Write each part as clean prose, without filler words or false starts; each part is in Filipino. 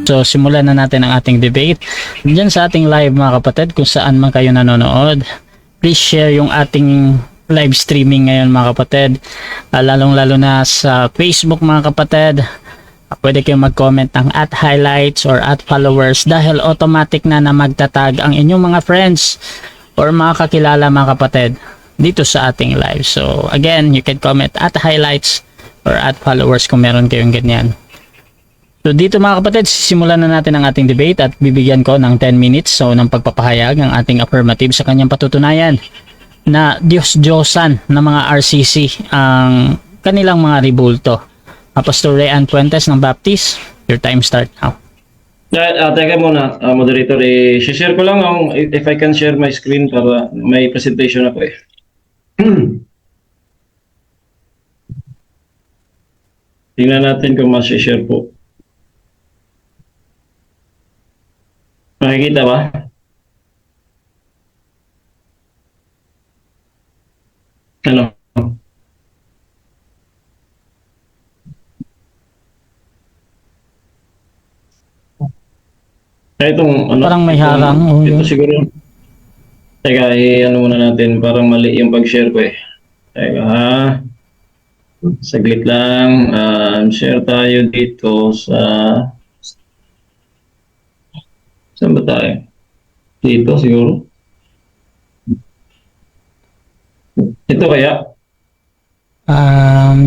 So simulan na natin ang ating debate dyan sa ating live mga kapatid, kung saan man kayo nanonood. Please share yung ating live streaming ngayon mga kapatid, lalong lalo na sa Facebook mga kapatid. Pwede kayong mag-comment ng @highlights or @followers dahil automatic na magtatag ang inyong mga friends or mga kakilala mga kapatid dito sa ating live. So again, you can comment @highlights or @followers kung meron kayong ganyan. So dito mga kapatid, simulan na natin ang ating debate at bibigyan ko ng 10 minutes so ng pagpapahayag ang ating affirmative sa kanyang patutunayan na Diyos-Diyosan ng mga RCC ang kanilang mga ribulto. Pastor Rayan Puentes ng Baptist, your time start now. Teka muna, moderator, share ko lang if I can share my screen para may presentation ako eh. Tingnan natin kung mas-share po. Makikita ba? Ano? Itong, ano, Parang may harang. Ito siguro. Teka, ano muna natin. Parang mali yung pag-share ko eh. Teka ha. Saglit lang. Share tayo dito sa... Saan ba tayo? Dito siguro. Ito kaya?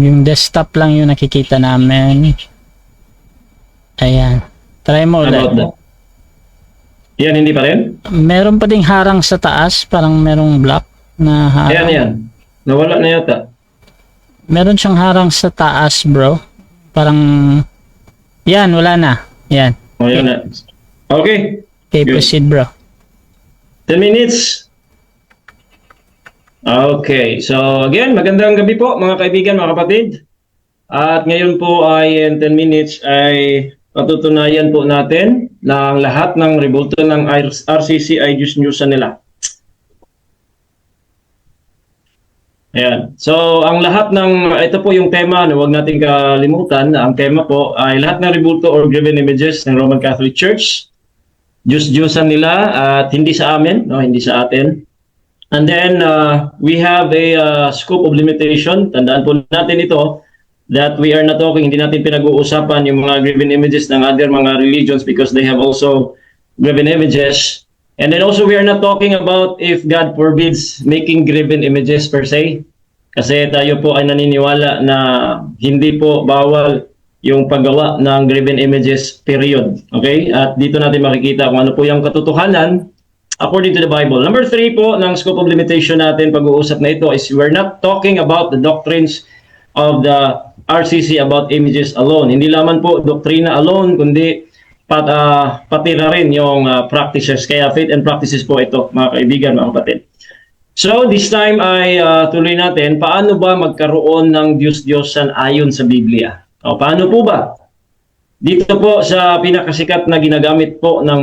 Yung desktop lang yung nakikita namin. Ayan. Try mo ulit. About that. Yan, hindi pa rin? Meron pa ding harang sa taas, parang merong block na harang. Yan. Nawala na yata. Meron siyang harang sa taas, bro. Parang... Yan, wala na. Yan. O, yan na. Okay. Okay, Good. proceed, bro. 10 minutes. Okay. So, again, magandang gabi po mga kaibigan, mga kapatid. At ngayon po ay in 10 minutes ay patutunayan po natin na ang lahat ng ribulto ng RCC ay Diyos-Diyosan nila. Ayan. So, ang lahat ng, ito po yung tema, huwag natin kalimutan, ang tema po ay lahat ng ribulto or graven images ng Roman Catholic Church, Diyos-Diyosan nila at hindi sa amin, no, hindi sa atin. And then, we have a scope of limitation. Tandaan po natin ito, that we are not talking, hindi natin pinag-uusapan yung mga graven images ng other mga religions because they have also graven images. And then also we are not talking about if God forbids making graven images per se. Kasi tayo po ay naniniwala na hindi po bawal yung paggawa ng graven images, period. Okay? At dito natin makikita kung ano po yung katotohanan according to the Bible. Number 3 po ng scope of limitation natin pag-uusap na ito is we're not talking about the doctrines of the RCC about images alone. Hindi lamang po doktrina alone, kundi pati na rin yung practices. Kaya faith and practices po ito, mga kaibigan, mga kapatid. So, this time ay tuloy natin, paano ba magkaroon ng Diyos-Diyosan ayon sa Biblia? O, paano po ba? Dito po sa pinakasikat na ginagamit po ng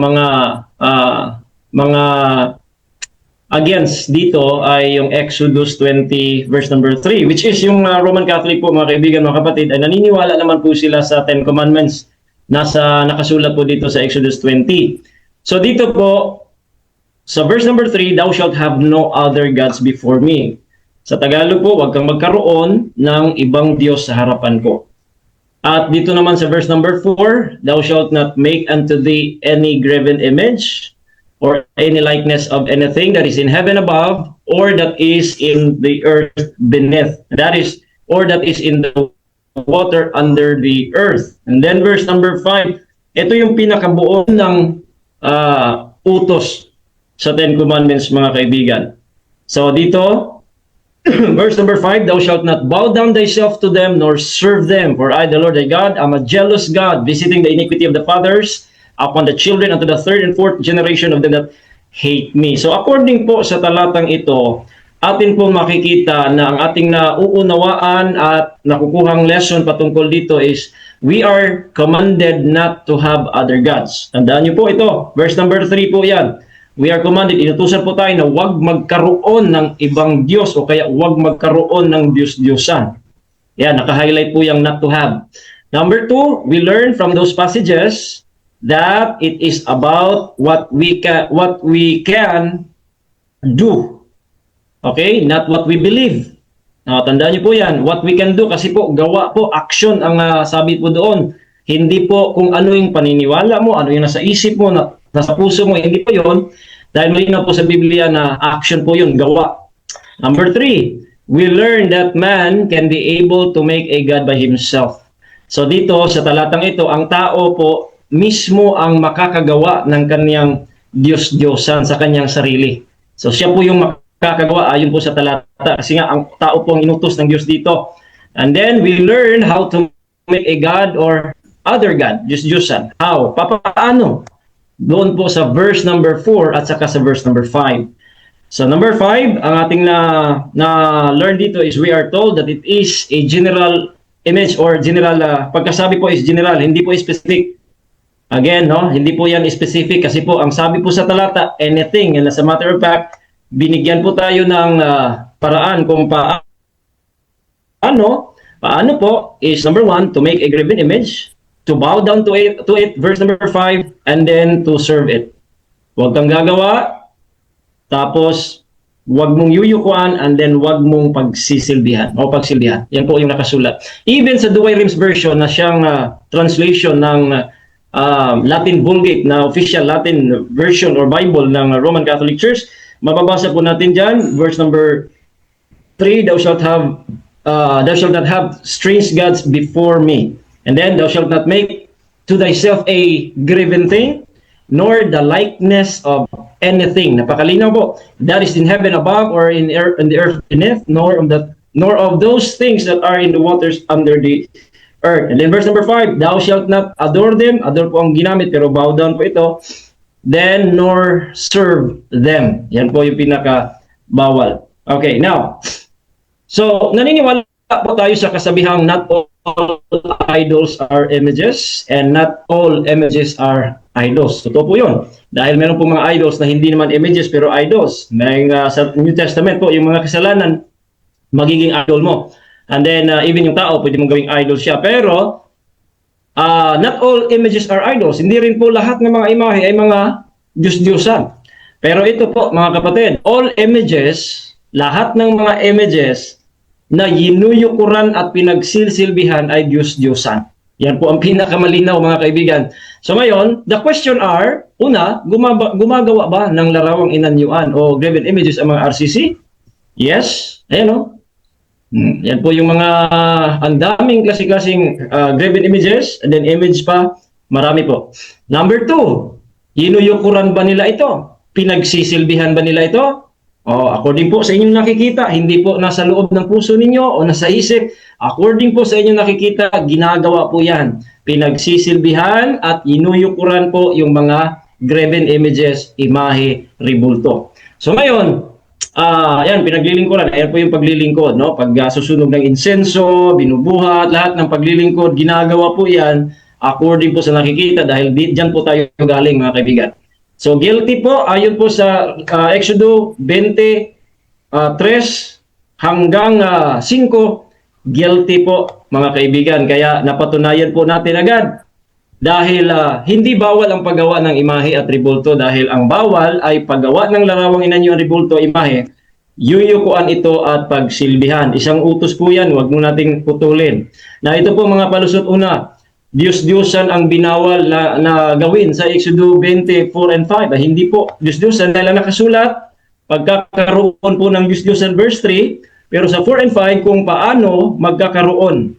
mga against dito ay yung Exodus 20 verse number 3, which is yung Roman Catholic po, mga kaibigan, mga kapatid, ay naniniwala naman po sila sa 10 Commandments. Nakasulat po dito sa Exodus 20. So dito po, sa verse number 3, thou shalt have no other gods before me. Sa Tagalog po, huwag kang magkaroon ng ibang Diyos sa harapan ko. At dito naman sa verse number 4, thou shalt not make unto thee any graven image or any likeness of anything that is in heaven above or that is in the earth beneath. That is, or that is in the water under the earth. And then verse number 5, ito yung pinakabuo ng utos sa 10 Commandments, mga kaibigan. So dito, verse number 5, thou shalt not bow down thyself to them nor serve them, for I, the Lord thy God, am a jealous God, visiting the iniquity of the fathers upon the children unto the 3rd and 4th generation of them that hate me. So according po sa talatang ito, atin po makikita na ang ating nauunawaan at nakukuhang lesson patungkol dito is we are commanded not to have other gods. Tandaan niyo po ito, verse number 3 po yan. We are commanded, inutusan po tayo na huwag magkaroon ng ibang Diyos o kaya huwag magkaroon ng Diyos-Diyosan. Yan, naka-highlight po yung not to have. Number 2, we learn from those passages that it is about what we can do. Okay? Not what we believe. Tandaan niyo po yan. What we can do, kasi po, gawa po, action ang sabi po doon. Hindi po kung ano yung paniniwala mo, ano yung nasa isip mo, nasa puso mo, hindi po yun. Dahil malinaw po sa Biblia na action po yun, gawa. Number 3, we learn that man can be able to make a God by himself. So dito, sa talatang ito, ang tao po mismo ang makakagawa ng kanyang Diyos-Diyosan sa kanyang sarili. So siya po yung makakagawa, ayon po sa talata. Kasi nga, ang tao po ang inutos ng Diyos dito. And then, we learn how to make a God or other God, Diyos-Diyosan. How? Paano? Doon po sa verse number 4 at saka sa verse number 5. So number 5, ang ating na-learn dito is we are told that it is a general image or general, pagkasabi po is general, hindi po specific. Again, no, hindi po yan specific kasi po ang sabi po sa talata, anything. And as a matter of fact, binigyan po tayo ng paraan kung paano po is number 1, to make a graven image, to bow down to it, verse number 5, and then to serve it. Huwag kang gagawa, tapos huwag mong yuyukuan, and then huwag mong pagsilbihan. Yan po yung nakasulat. Even sa Douay-Rheims version na siyang translation ng Latin Vulgate na official Latin version or Bible ng Roman Catholic Church, mababasa po natin dyan, verse number 3, thou shalt not have strange gods before me. And then, thou shalt not make to thyself a graven thing, nor the likeness of anything. Napakalinaw po. That is in heaven above, or in the earth beneath, nor of those things that are in the waters under the earth. And then verse number 5, thou shalt not adore them. Adore po ang ginamit, pero bow down po ito. Then, nor serve them. Yan po yung pinaka-bawal. Okay, now, so, naniniwala po tayo sa kasabihang not all idols are images and not all images are idols. Totoo po yun. Dahil meron po mga idols na hindi naman images pero idols. May sa New Testament po, yung mga kasalanan, magiging idol mo. And then, even yung tao, pwede mong gawing idol siya. Pero, not all images are idols. Hindi rin po lahat ng mga imahe ay mga Diyos-Diyosan. Pero ito po, mga kapatid, all images, lahat ng mga images na yinuyukuran at pinagsilsilbihan ay Diyos-Diyosan. Yan po ang pinakamalinaw, mga kaibigan. So ngayon, the question are, una, gumagawa ba ng larawang inanyuan o graven images ang mga RCC? Yes. Ayan o. Yan po yung mga, ang daming klase-klaseng graven images, and then image pa, marami po. Number 2, yinuyukuran ba nila ito? Pinagsisilbihan ba nila ito? According po sa inyong nakikita, hindi po nasa loob ng puso ninyo o nasa isip. According po sa inyong nakikita, ginagawa po yan. Pinagsisilbihan at inuyukuran po yung mga graven images, imahe, ribulto. So ngayon, yan, pinaglilingkuran. Ayan po yung paglilingkod, no? Pag susunog ng insenso, binubuhat, lahat ng paglilingkod, ginagawa po yan according po sa nakikita dahil dyan po tayo galing, mga kaibigan. So guilty po, ayon po sa Exodo 23 hanggang 5, guilty po, mga kaibigan. Kaya napatunayan po natin agad dahil hindi bawal ang paggawa ng imahe at ribulto dahil ang bawal ay paggawa ng larawang inanyo ang ribulto, imahe, yuyukuan ito at pagsilbihan. Isang utos po yan, huwag mo nating putulin. Na ito po mga palusot, una, Diyos-Diyosan ang binawal na gawin sa Exodo 24 and 5. Hindi po Diyos-Diyosan dahil nakasulat, pagkakaroon po ng Diyos-Diyosan verse 3, pero sa 4 and 5 kung paano magkakaroon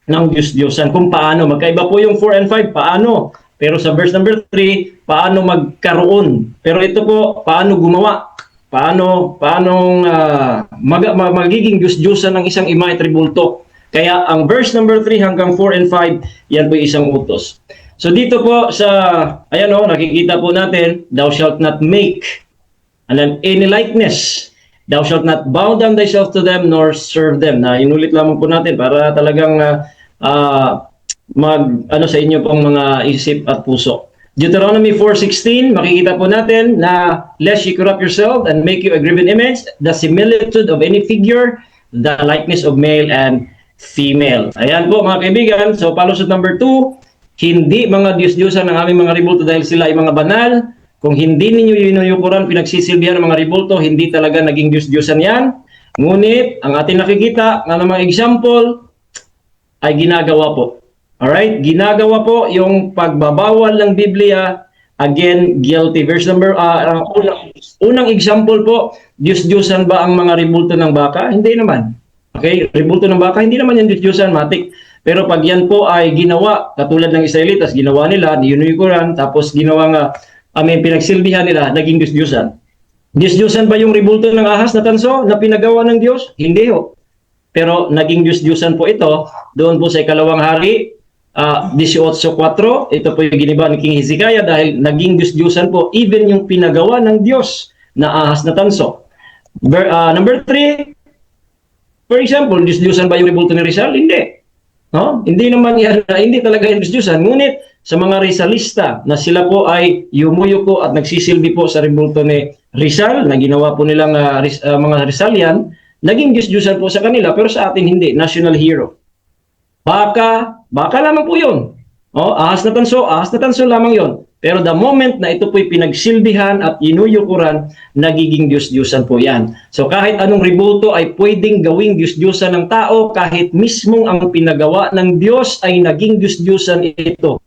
ng Diyos-Diyosan. Kung paano, magkaiba po yung 4 and 5, paano. Pero sa verse number 3, paano magkaroon. Pero ito po, paano gumawa. Paano magiging Diyos-Diyosan ng isang imahe at ribulto. Kaya ang verse number 3 hanggang 4 and 5, yan po isang utos. So dito po sa, ayan o, nakikita po natin, thou shalt not make and then any likeness. Thou shalt not bow down thyself to them nor serve them. Na inulit lamang po natin para talagang sa inyo pong mga isip at puso. Deuteronomy 4:16, makikita po natin na lest ye corrupt yourself and make you a graven image, the similitude of any figure, the likeness of male and female. Ayan po mga kaibigan. So palusot number 2, Hindi mga Diyos-Diyosan ang aming mga rebulto dahil sila ay mga banal. Kung hindi ninyo yinuyukuran, pinagsisilbihan ng mga rebulto, hindi talaga naging Diyos-Diyosan yan. Ngunit, ang ating nakikita ng mga example ay ginagawa po. Alright? Ginagawa po yung pagbabawal ng Biblia. Again, guilty. Verse number, unang example po, Diyos-Diyosan ba ang mga rebulto ng baka? Hindi naman. Okay? Rebulto ng baka, hindi naman yung Diyos-Diyosan, matik. Pero pag yan po ay ginawa, katulad ng Israelitas, ginawa nila, niyunuyukuran, tapos ginawa nga, pinagsilbihan nila, naging Diyos-Diyosan. Diyos-Diyosan ba yung rebulto ng ahas na tanso na pinagawa ng Diyos? Hindi ho. Pero naging Diyos-Diyosan po ito, doon po sa ikalawang hari, 18:4, ito po yung giniba ni King Hezekiah dahil naging Diyos-Diyosan po even yung pinagawa ng Diyos na ahas na tanso. Number 3, for example, Diyos-Diyosan ba yung rebulto ni Rizal? Hindi. No? Hindi naman yan, hindi talaga yung Diyos-Diyosan. Ngunit sa mga Rizalista na sila po ay yumuyuko at nagsisilbi po sa rebulto ni Rizal na ginawa po nilang mga Rizalian, naging Diyos-Diyosan po sa kanila pero sa atin hindi, national hero. Baka lamang po yun. Ahas na tanso lamang yun. Pero the moment na ito po'y pinagsilbihan at inuyukuran, nagiging Diyos-Diyosan po yan. So kahit anong rebulto ay pwedeng gawing Diyos-Diyosan ng tao, kahit mismong ang pinagawa ng Diyos ay naging Diyos-Diyosan ito.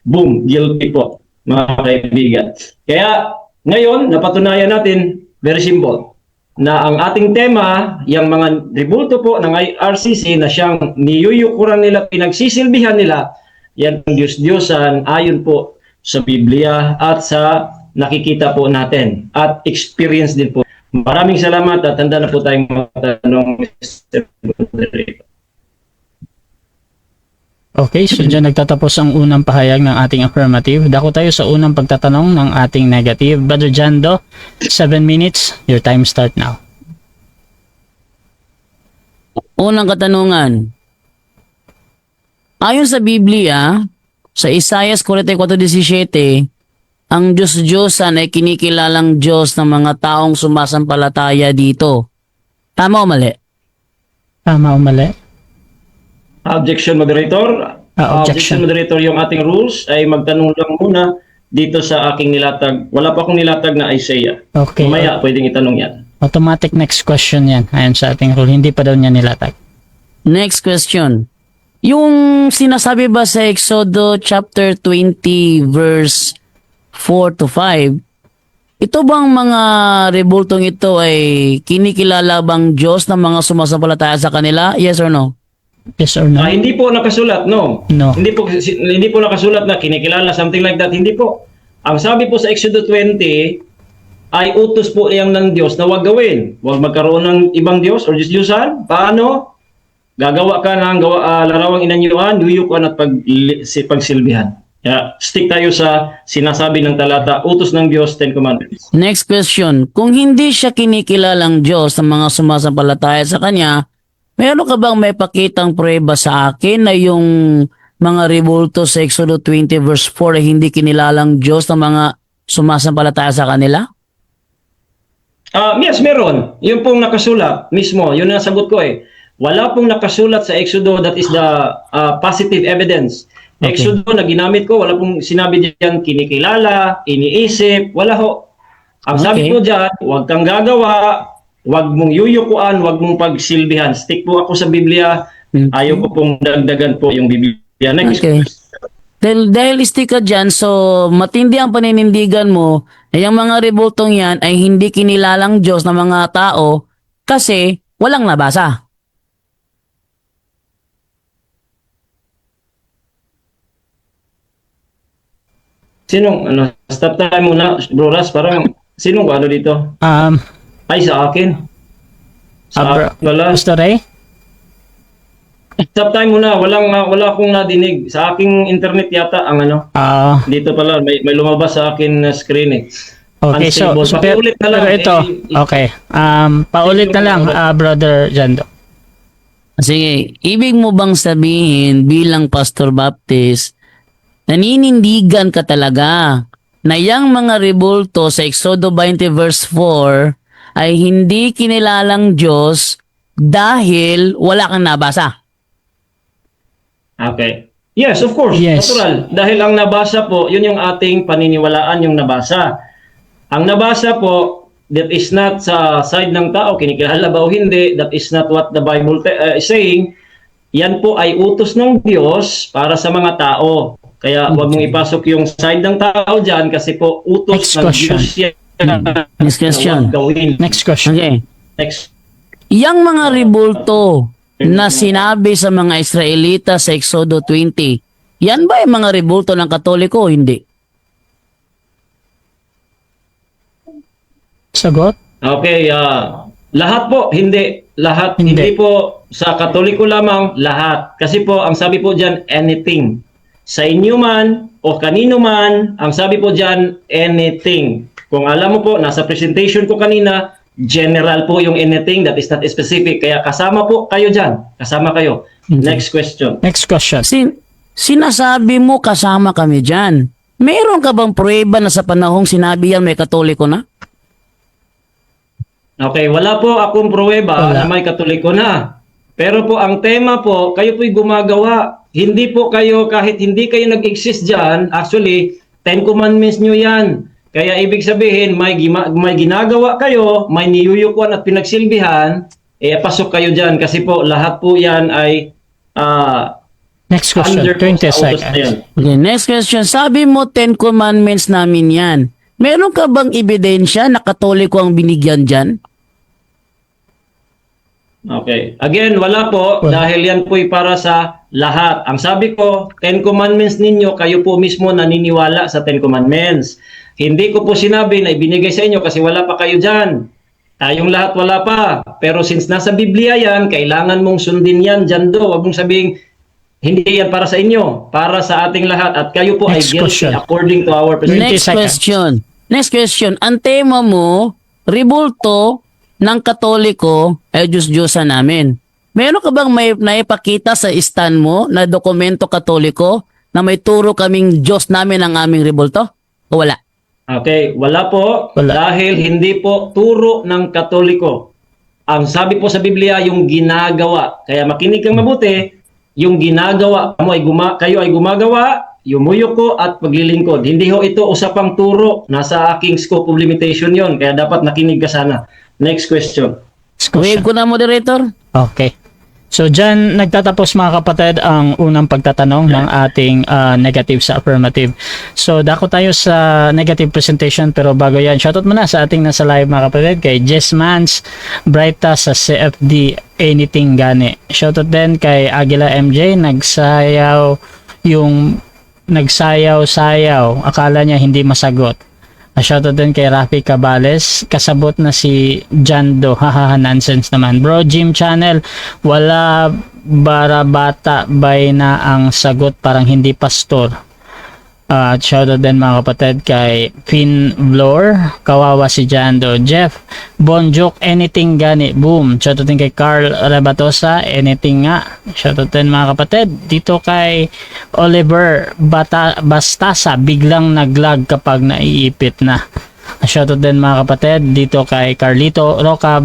Boom, guilty po, mga kaibigan. Kaya ngayon, napatunayan natin, very simple, na ang ating tema, yung mga rebulto po ng IRCC na siyang niyuyukuran nila, pinagsisilbihan nila, yan ang Diyos-Diyosan ayon po sa Biblia at sa nakikita po natin at experience din po. Maraming salamat at handa na po tayong matanong, Mr. Moderator. Okay, so dyan nagtatapos ang unang pahayag ng ating affirmative. Dako tayo sa unang pagtatanong ng ating negative. Brother Jando, 7 minutes. Your time start now. Unang katanungan. Ayon sa Biblia, sa Isaiah 44:17, ang Diyos-Diyosan ay kinikilalang Diyos ng mga taong sumasampalataya dito. Tama o mali? Tama o mali? Objection, Moderator. Objection. Moderator, yung ating rules ay magtanong lang muna dito sa aking nilatag. Wala pa akong nilatag na Isaiah. Okay. Mamaya, pwedeng itanong yan. Automatic next question yan. Ayon sa ating rule. Hindi pa daw niya nilatag. Next question. Yung sinasabi ba sa Exodo chapter 20 verse 4 to 5, ito bang mga rebultong ito ay kinikilala bang Diyos ng mga sumasampalataya sa kanila? Yes or no? Yes or no? Hindi po nakasulat, no. No. Hindi po nakasulat na kinikilala, something like that. Hindi po. Ang sabi po sa Exodus 20 ay utos po iyang ng Diyos na huwag gawin. Huwag magkaroon ng ibang Diyos or Diyos-Diyusan. Paano? Gagawa ka ng larawang inanyuan, yuyukuan at pagsilbihan. Stick tayo sa sinasabi ng talata, utos ng Diyos, 10 Commandments. Next question. Kung hindi siya kinikilalang Diyos ng mga sumasampalataya sa Kanya, meron ka bang may pakitang prueba sa akin na yung mga rebulto sa Exodus 20 verse 4 ay hindi kinilalang Diyos ng mga sumasampalataya sa kanila? Yes, meron. Yung pong nakasulat mismo, yun ang sagot ko eh. Wala pong nakasulat sa Exodus, that is the positive evidence. Okay. Exodus na ginamit ko, wala pong sinabi diyan kinikilala, iniisip, wala ho. Ang sabi Okay. ko diyan, huwag kang gagawa, huwag mong yuyukuan, huwag mong pagsilbihan. Stick po ako sa Biblia. Okay. Ayaw ko pong dagdagan po yung Biblia. Next. Okay. Dahil stick ka dyan, so matindi ang paninindigan mo na yung mga rebultong yan ay hindi kinilalang Diyos ng mga tao kasi walang nabasa. Stop tayo muna, bro Ras, parang, sinong ano dito? Ay, sa akin. Sa akin pala. Gusto Ray? Stop time muna, wala akong nadinig. Sa aking internet yata ang ano. Dito pala may lumabas sa akin na screen eh. Okay, so paulit na lang. pero ito, okay. Paulit na lang, Brother Jando. Sige, ibig mo bang sabihin bilang Pastor Baptist, naninindigan ka talaga na yung mga rebulto sa Exodo 20 verse 4 ay hindi kinilalang Diyos dahil wala kang nabasa? Okay. Yes, of course. Yes. Natural. Dahil ang nabasa po, yun yung ating paniniwalaan yung nabasa. Ang nabasa po, that is not sa side ng tao, kinikilala ba o hindi, that is not what the Bible is saying. Yan po ay utos ng Diyos para sa mga tao. Kaya huwag mong ipasok yung side ng tao dyan kasi po utos Next ng question. Diyos yan. Next question. Na huwag gawin. Next question. Okay. Next. Yang mga rebulto na sinabi sa mga Israelita sa Exodo 20, yan ba yung mga rebulto ng Katoliko o hindi? Sagot? Okay, lahat po, hindi. Lahat, Hindi. hindi po sa Katoliko lamang, lahat. Kasi po, ang sabi po dyan, anything. Sa inyo man o kanino man, ang sabi po dyan, anything. Kung alam mo po, nasa presentation ko kanina, general po yung anything, that is not specific. Kaya kasama po kayo dyan. Kasama kayo. Next question. Next question. Sinasabi mo kasama kami dyan. Meron ka bang pruweba na sa panahong sinabi yan may Katoliko na? Okay, wala po akong pruweba Wala. na may Katoliko na. Pero po ang tema po, kayo po'y gumagawa. Hindi po kayo, kahit hindi kayo nag-exist dyan, actually, 10 Commandments nyo yan. Kaya ibig sabihin, may ginagawa kayo, may niyuyukuan at pinagsilbihan, pasok kayo dyan. Kasi po, lahat po yan ay Next question. under 20 sa utos na yan. seconds. Okay, next question. Sabi mo 10 commandments namin yan. Meron ka bang ebidensya na Katoliko ang binigyan dyan? Okay. Again, wala po dahil yan po'y para sa lahat. Ang sabi ko, 10 Commandments ninyo, kayo po mismo naniniwala sa 10 Commandments. Hindi ko po sinabi na ibinigay sa inyo kasi wala pa kayo dyan. Tayong lahat wala pa. Pero since nasa Biblia yan, kailangan mong sundin yan dyan do. Huwag mong sabing, hindi yan para sa inyo, para sa ating lahat. At kayo po Next ay guilty question. according to our 20 Next seconds. question. Next question. Ang tema mo, rebulto ng Katoliko ay Diyos-Diyosan namin. Meron ka bang may naipakita sa stand mo na dokumento Katoliko na may turo kaming Diyos namin ang aming rebulto? O wala? Okay, wala po Wala. dahil hindi po turo ng Katoliko. Ang sabi po sa Biblia, yung ginagawa. Kaya makinig kang mabuti, yung ginagawa mo ay kayo ay gumagawa, yumuyo ko at paglilingkod. Hindi ho ito usapang turo. Nasa aking scope of limitation yon. Kaya dapat nakinig ka sana. Next question. Next Wave question. ko na, moderator. Okay. So dyan nagtatapos mga kapatid ang unang pagtatanong ng ating negative sa affirmative. So dako tayo sa negative presentation pero bago yan, shoutout muna sa ating nasa live mga kapatid kay Jess Mans, Brighta sa CFD Anything Gani. Shoutout din kay Aguila MJ, nagsayaw-sayaw, akala niya hindi masagot. Shoutout din kay Rafi Cabales, kasabot na si Jando, hahaha nonsense naman. Bro Jim Channel, wala barabata bay na ang sagot, parang hindi pastor. Shoutout din mga kapatid kay Finn Vlor, kawawa si Jando. Jeff Bonjuk, anything gani, boom. Shoutout din kay Carl Rabatosa, anything nga. Shoutout din mga kapatid dito kay Oliver Bastasa, biglang naglag kapag naiipit na. Shoutout din mga kapatid dito kay Carlito Roca,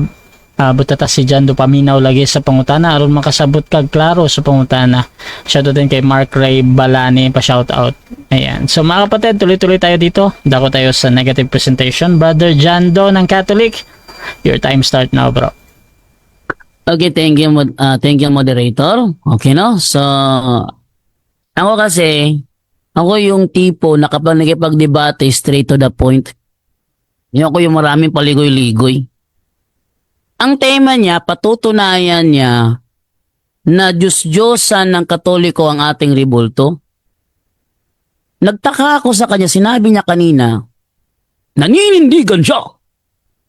butata si Jando paminaw lagi sa pangutana aron makasabot kag klaro sa pangutana. Shoutout din kay Mark Ray Balani, pa shoutout. Ayan. So mga kapatid, tuloy-tuloy tayo dito. Dako tayo sa negative presentation. Brother Jando ng Catholic, your time start now, bro. Okay, thank you, moderator. Okay, no? So, ako kasi, ako yung tipo na kapag nakipagdebate, straight to the point. Yung ako yung maraming paligoy-ligoy. Ang tema niya, patutunayan niya na Diyos-Diyosan ng Katoliko ang ating rebulto. Nagtaka ako sa kanya, sinabi niya kanina, naninindigan siya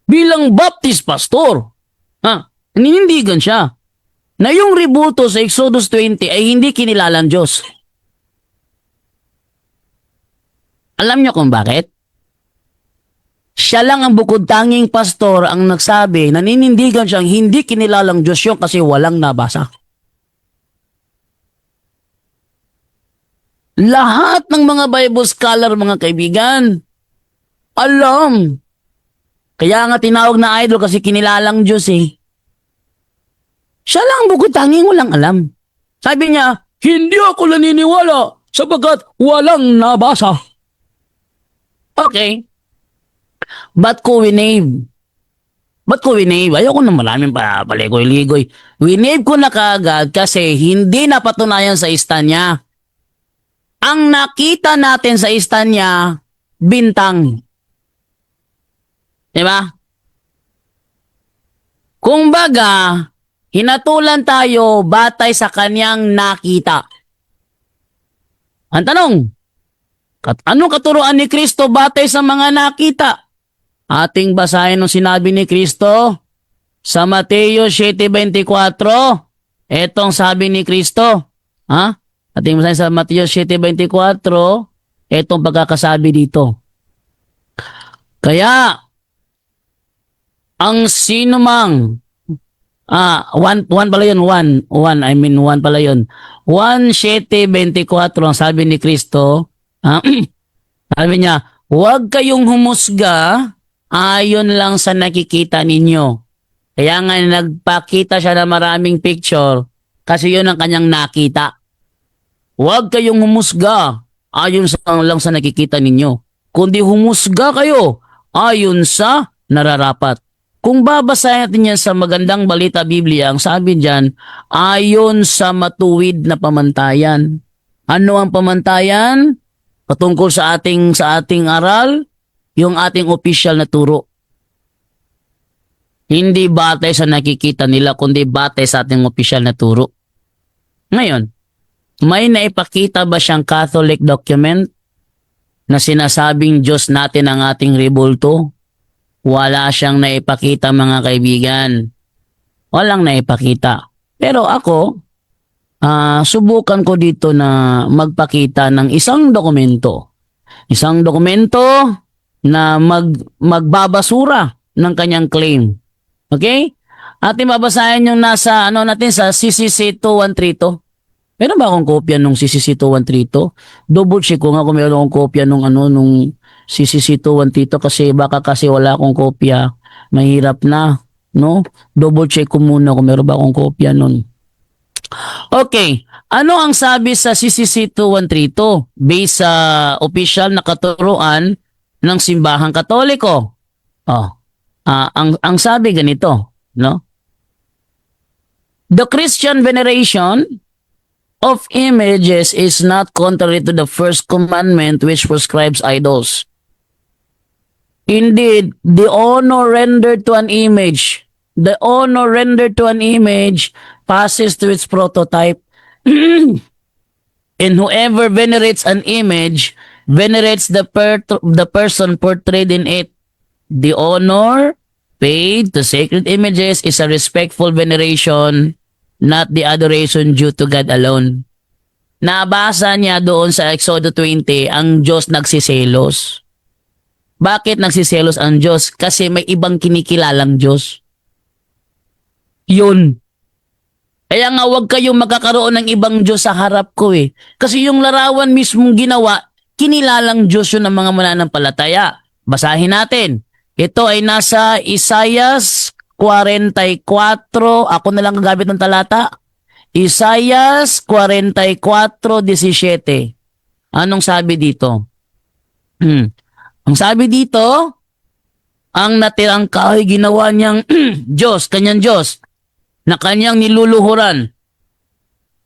bilang Baptist pastor. Naninindigan siya na yung rebulto sa Exodus 20 ay hindi kinilalang Diyos. Alam niyo kung bakit? Siya lang ang bukod tanging pastor ang nagsabi, naninindigan siyang hindi kinilalang Diyos yun kasi walang nabasa. Lahat ng mga Bible scholar, mga kaibigan, alam. Kaya nga tinawag na idol kasi kinilalang Diyos eh. Siya lang ang bukod tanging walang alam. Sabi niya, Hindi ako naniniwala sapagkat walang nabasa. Okay. Ba't ko winave? Ba't ko winave? Ayoko na maraming paligoy-ligoy. Winave ko na kaagad kasi hindi napatunayan sa istanya. Ang nakita natin sa istanya, bintang. Diba? Kung baga, hinatulan tayo batay sa kanyang nakita. Ang tanong, anong katuruan ni Kristo batay sa mga nakita? Ating basahin ng sinabi ni Kristo sa Mateo 7:24. Etong sabi ni Kristo. Ha? Ating basahin sa Mateo 7:24. Etong pagkakasabi dito. Kaya, ang sinumang one pala yun, one pala yun. 1:7:24 ang sabi ni Kristo. Sabi niya, huwag kayong humusga ayon lang sa nakikita ninyo. Kaya nga nagpakita siya ng maraming picture kasi yun ang kanyang nakita. Huwag kayong humusga ayon lang sa nakikita ninyo, kundi humusga kayo ayon sa nararapat. Kung babasahin natin yan sa magandang balita Biblia, ang sabi diyan, ayon sa matuwid na pamantayan. Ano ang pamantayan? Patungkol sa ating aral, yung ating official na turo. Hindi batay sa nakikita nila, kundi batay sa ating official na turo. Ngayon, may naipakita ba siyang Catholic document na sinasabing Diyos natin ang ating rebulto? Wala siyang naipakita, mga kaibigan. Walang naipakita. Pero ako, subukan ko dito na magpakita ng isang dokumento. Isang dokumento na magbabasura ng kanyang claim. Okay? Ating babasahin yung nasa natin sa CCC 2132. Meron ba akong kopya nung CCC 2132? Double check ko nga kung meron akong kopya nung CCC 2132 kasi baka kasi wala akong kopya. Mahirap na, no? Double check ko muna kung meron ba akong kopya nun. Okay, ano ang sabi sa CCC 2132 based sa official na katuruan ng simbahang Katoliko? Ang sabi ganito, no? The Christian veneration of images is not contrary to the first commandment which prescribes idols. Indeed, the honor rendered to an image passes to its prototype. And whoever venerates an image venerates the person portrayed in it. The honor paid to sacred images is a respectful veneration, not the adoration due to God alone. Nabasa niya doon sa Exodo 20, ang Diyos nagsiselos. Bakit nagsiselos ang Diyos? Kasi may ibang kinikilalang Diyos. Yun. Kaya nga huwag kayong magkakaroon ng ibang Diyos sa harap ko eh. Kasi yung larawan mismong ginawa, kinilalang Diyos yun ng mga mananampalataya. Basahin natin. Ito ay nasa Isaias 44. Ako na lang gagamit ng talata. Isaias 44:17. Anong sabi dito? Ang sabi dito, ang natirang kahoy ginawa niyang Diyos, kanyang Diyos, na kanyang niluluhuran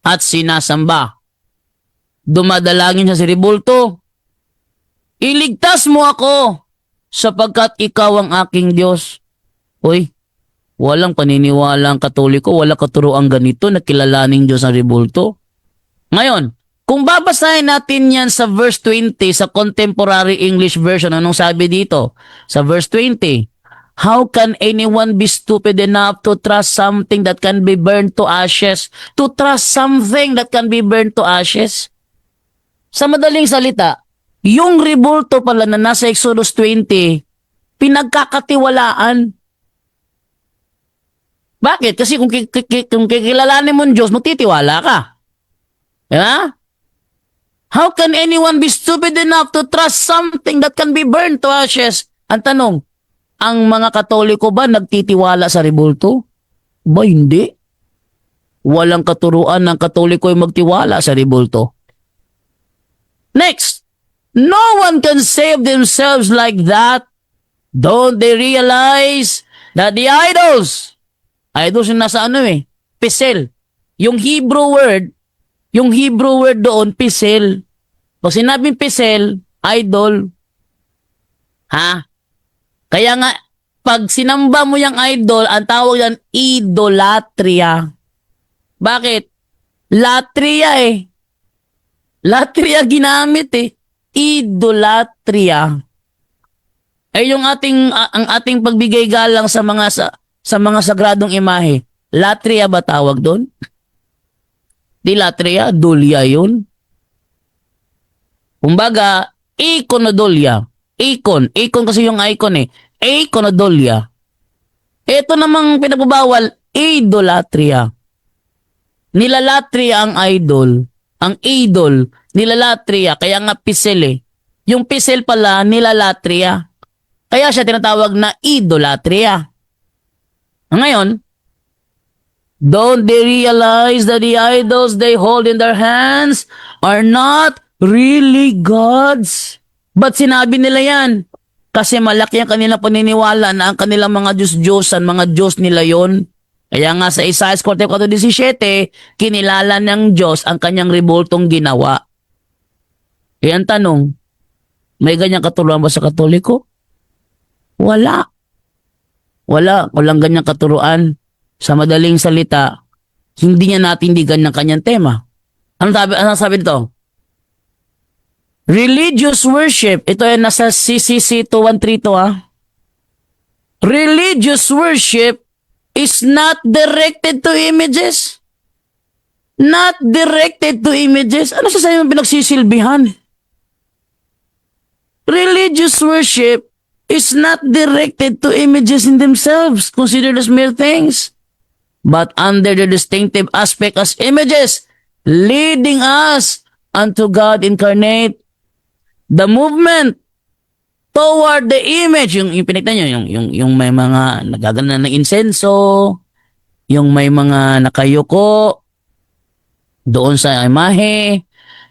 at sinasamba. Dumadalangin siya sa rebulto. Iligtas mo ako sapagkat ikaw ang aking Diyos. Uy, walang paniniwala ang Katoliko, wala katuroang ganito na kilalaning Diyos ang rebulto. Ngayon, kung babasahin natin yan sa verse 20 sa Contemporary English Version, anong sabi dito? Sa verse 20, how can anyone be stupid enough to trust something that can be burned to ashes? To trust something that can be burned to ashes? Sa madaling salita, yung rebulto pala na nasa Exodus 20, pinagkakatiwalaan. Bakit? Kasi kung kikilalanin mo ang Diyos, magtitiwala ka. Yeah? How can anyone be stupid enough to trust something that can be burned to ashes? Ang tanong, ang mga Katoliko ba nagtitiwala sa rebulto? Ba, hindi. Walang katuruan ng Katoliko ay magtiwala sa rebulto. Next, no one can save themselves like that. Don't they realize that the idols yung nasa pisel. Yung Hebrew word doon, pisel. Pag sinabing pisel, idol. Ha? Kaya nga, pag sinamba mo yung idol, ang tawag yan, idolatria. Bakit? Latria Latria ginamit Idolatria. Yung ang ating pagbigay galang sa mga sagradong imahe. Latria ba tawag doon? Di latria, dulya yun. Kumbaga, iconodolya. Icon kasi yung icon Iconodolya. Ito namang pinagbabawal, idolatria. Nilalatria ang idol. Ang idol, nilalatria. Kaya nga pisel Yung pisel pala, nilalatria. Kaya siya tinatawag na idolatria. Ngayon, don't they realize that the idols they hold in their hands are not really gods? Ba't sinabi nila yan? Kasi malaki ang kanilang paniniwala na ang kanilang mga Diyos-Diyosan, mga Diyos nila yon. Kaya nga sa Isaiah 44:17, kinilala ng Diyos ang kanyang rebultong ginawa. Kaya ang tanong, may ganyang katuruan ba sa Katoliko? Wala. Walang ganyang katuruan. Sa madaling salita, hindi niya natindigan ng kanyang tema. Ano sabi dito? Religious worship. Ito ay nasa CCC 2132 Religious worship is not directed to images. Not directed to images. Ano sasabihin mo pinagsisilbihan? Religious worship is not directed to images in themselves, considered as mere things, but under the distinctive aspect as images, leading us unto God incarnate. The movement toward the image, yung pinignan nyo, yung may mga nagagana ng insenso, yung may mga nakayuko doon sa imahe.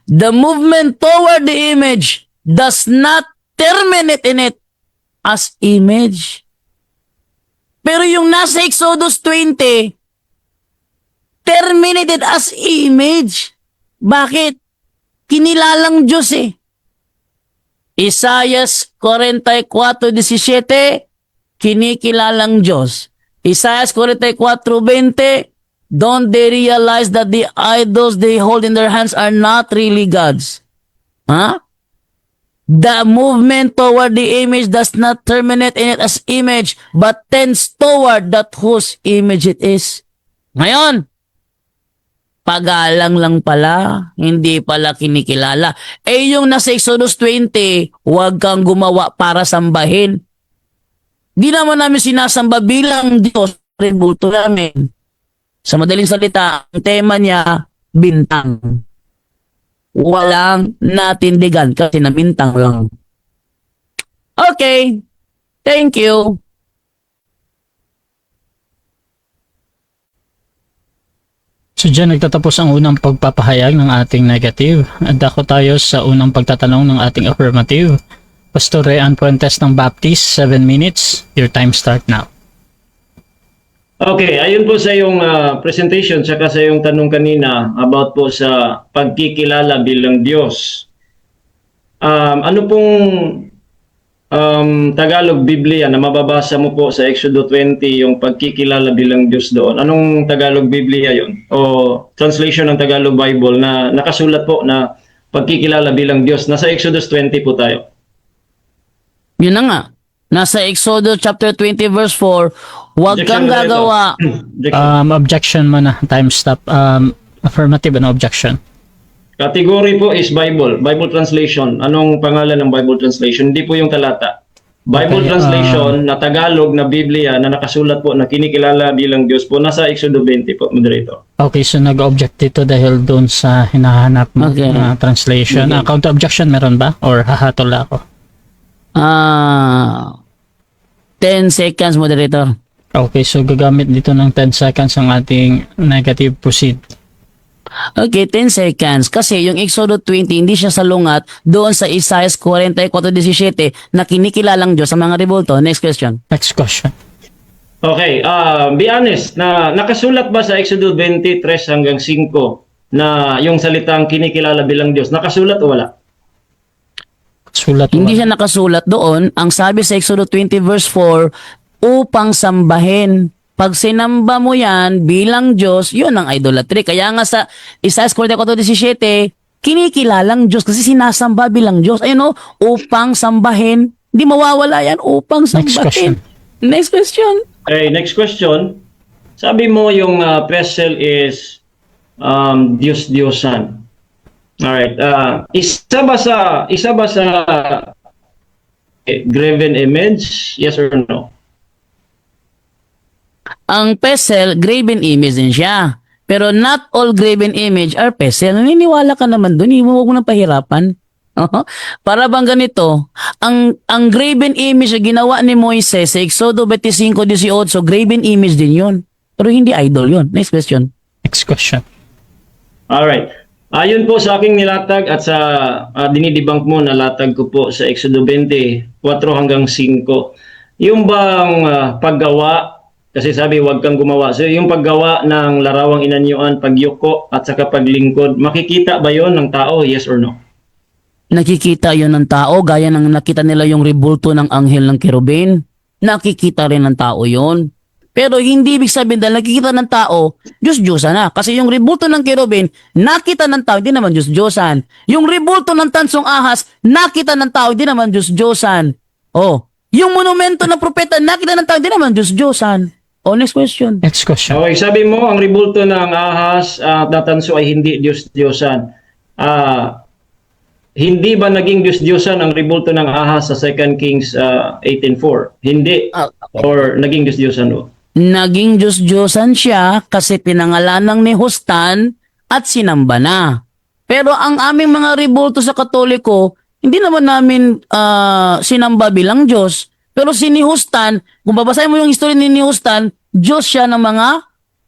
The movement toward the image does not terminate in it as image. Pero yung nasa Exodus 20, terminated as image. Bakit? Kinilalang Diyos Isaiah 44:17, kinikilalang Diyos. Isaiah 44:20, don't they realize that the idols they hold in their hands are not really gods? Huh? The movement toward the image does not terminate in it as image, but tends toward that whose image it is. Ngayon, pagalang lang pala, hindi pala kinikilala. Yung nasa Exodus 20, huwag kang gumawa para sambahin. Di naman namin sinasamba bilang Diyos, rebulto namin. Sa madaling salita, ang tema niya, bintang. Walang natindigan kasi na bintang lang. Okay, thank you. So dyan nagtatapos ang unang pagpapahayag ng ating negative. At dako tayo sa unang pagtatanong ng ating affirmative. Pastor Rean Fuentes ng Baptist, 7 minutes. Your time start now. Okay, ayun po sa iyong presentation tsaka sa iyong tanong kanina about po sa pagkikilala bilang Diyos. Ano pong Tagalog Biblia na mababasa mo po sa Exodus 20 yung pagkikilala bilang Diyos doon? Anong Tagalog Biblia yon? O translation ng Tagalog Bible na nakasulat po na pagkikilala bilang Diyos? Nasa Exodus 20 po tayo. Yun na nga. Nasa Exodus chapter 20 verse 4, huwag kang gagawa. Objection mo na. Time stop. Affirmative and objection. Category po is Bible. Bible translation. Anong pangalan ng Bible translation? Hindi po yung talata. Bible Okay, translation na Tagalog na Biblia na nakasulat po na kinikilala bilang Diyos po nasa Exodus 20 po, moderator. Okay, so nag-object dito dahil doon sa hinahanap mo na translation. Counter objection meron ba? Or hahatol ako? 10 seconds, moderator. Okay, so gagamit dito ng 10 seconds ang ating negative proceed. Okay, 10 seconds. Kasi yung Exodo 20, hindi siya salungat doon sa Isaias 44:17 na kinikilalang Diyos sa mga rebulto. Next question. Next question. Okay, be honest, na nakasulat ba sa Exodus 23 hanggang 5 na yung salitang kinikilala bilang Diyos? Nakasulat o wala? Sulat Hindi wala. siya nakasulat doon. Ang sabi sa Exodo 20 verse 4, upang sambahin. Pag sinamba mo yan bilang Diyos, yun ang idolatry. Kaya nga sa Isaias 44:17, kinikilalang Diyos kasi sinasamba bilang Diyos. Ayun o, upang sambahin. Hindi mawawala yan, upang Next sambahin. question. Next question. Okay, next question. Sabi mo yung vessel is Diyos-Diyosan. Alright. Isa ba sa graven image? Yes or no? Ang pesel, graven image din siya. Pero not all graven image are pesel. Naniniwala ka naman doon. Huwag mo nang pahirapan. Para bang ganito, ang graven image na ginawa ni Moises sa Exodo 25:18, graven image din yun. Pero hindi idol yun. Next question. Next question. Alright. Ayon po sa aking nilatag at sa dinidibang mo na latag ko po sa Exodo 24 hanggang 5, yung bang paggawa, kasi sabi huwag kang gumawa. So yung paggawa ng larawang inanyuan, pagyuko at saka paglingkod, makikita ba yon ng tao? Yes or no? Nakikita yon ng tao, gaya ng nakita nila yung rebulto ng anghel ng kerubin. Nakikita rin ng tao yon. Pero hindi ibig sabihin dahil nakikita ng tao, Diyos-Diyosan na. Kasi yung rebulto ng kerubin, nakita ng tao, hindi naman Diyos-Diyosan. Yung rebulto ng tansong ahas, nakita ng tao, hindi naman Diyos-Diyosan. Oh, yung monumento ng propeta, nakita ng tao, hindi naman Diyos-Diyosan. Oh, next question. Next question. Okay, sabi mo ang rebulto ng ahas at natanso ay hindi Diyos-Diyosan. Hindi ba naging Diyos-Diyosan ang rebulto ng ahas sa 2 Kings 18:4? Hindi. Or naging Diyos-Diyosan o? Naging Diyos-Diyosan siya kasi pinangalanan ni Hustan at sinamba na. Pero ang aming mga rebulto sa Katoliko, hindi naman namin sinamba bilang Diyos. Pero si ni Hustan, kung babasahin mo yung history ni Hustan, Diyos siya ng mga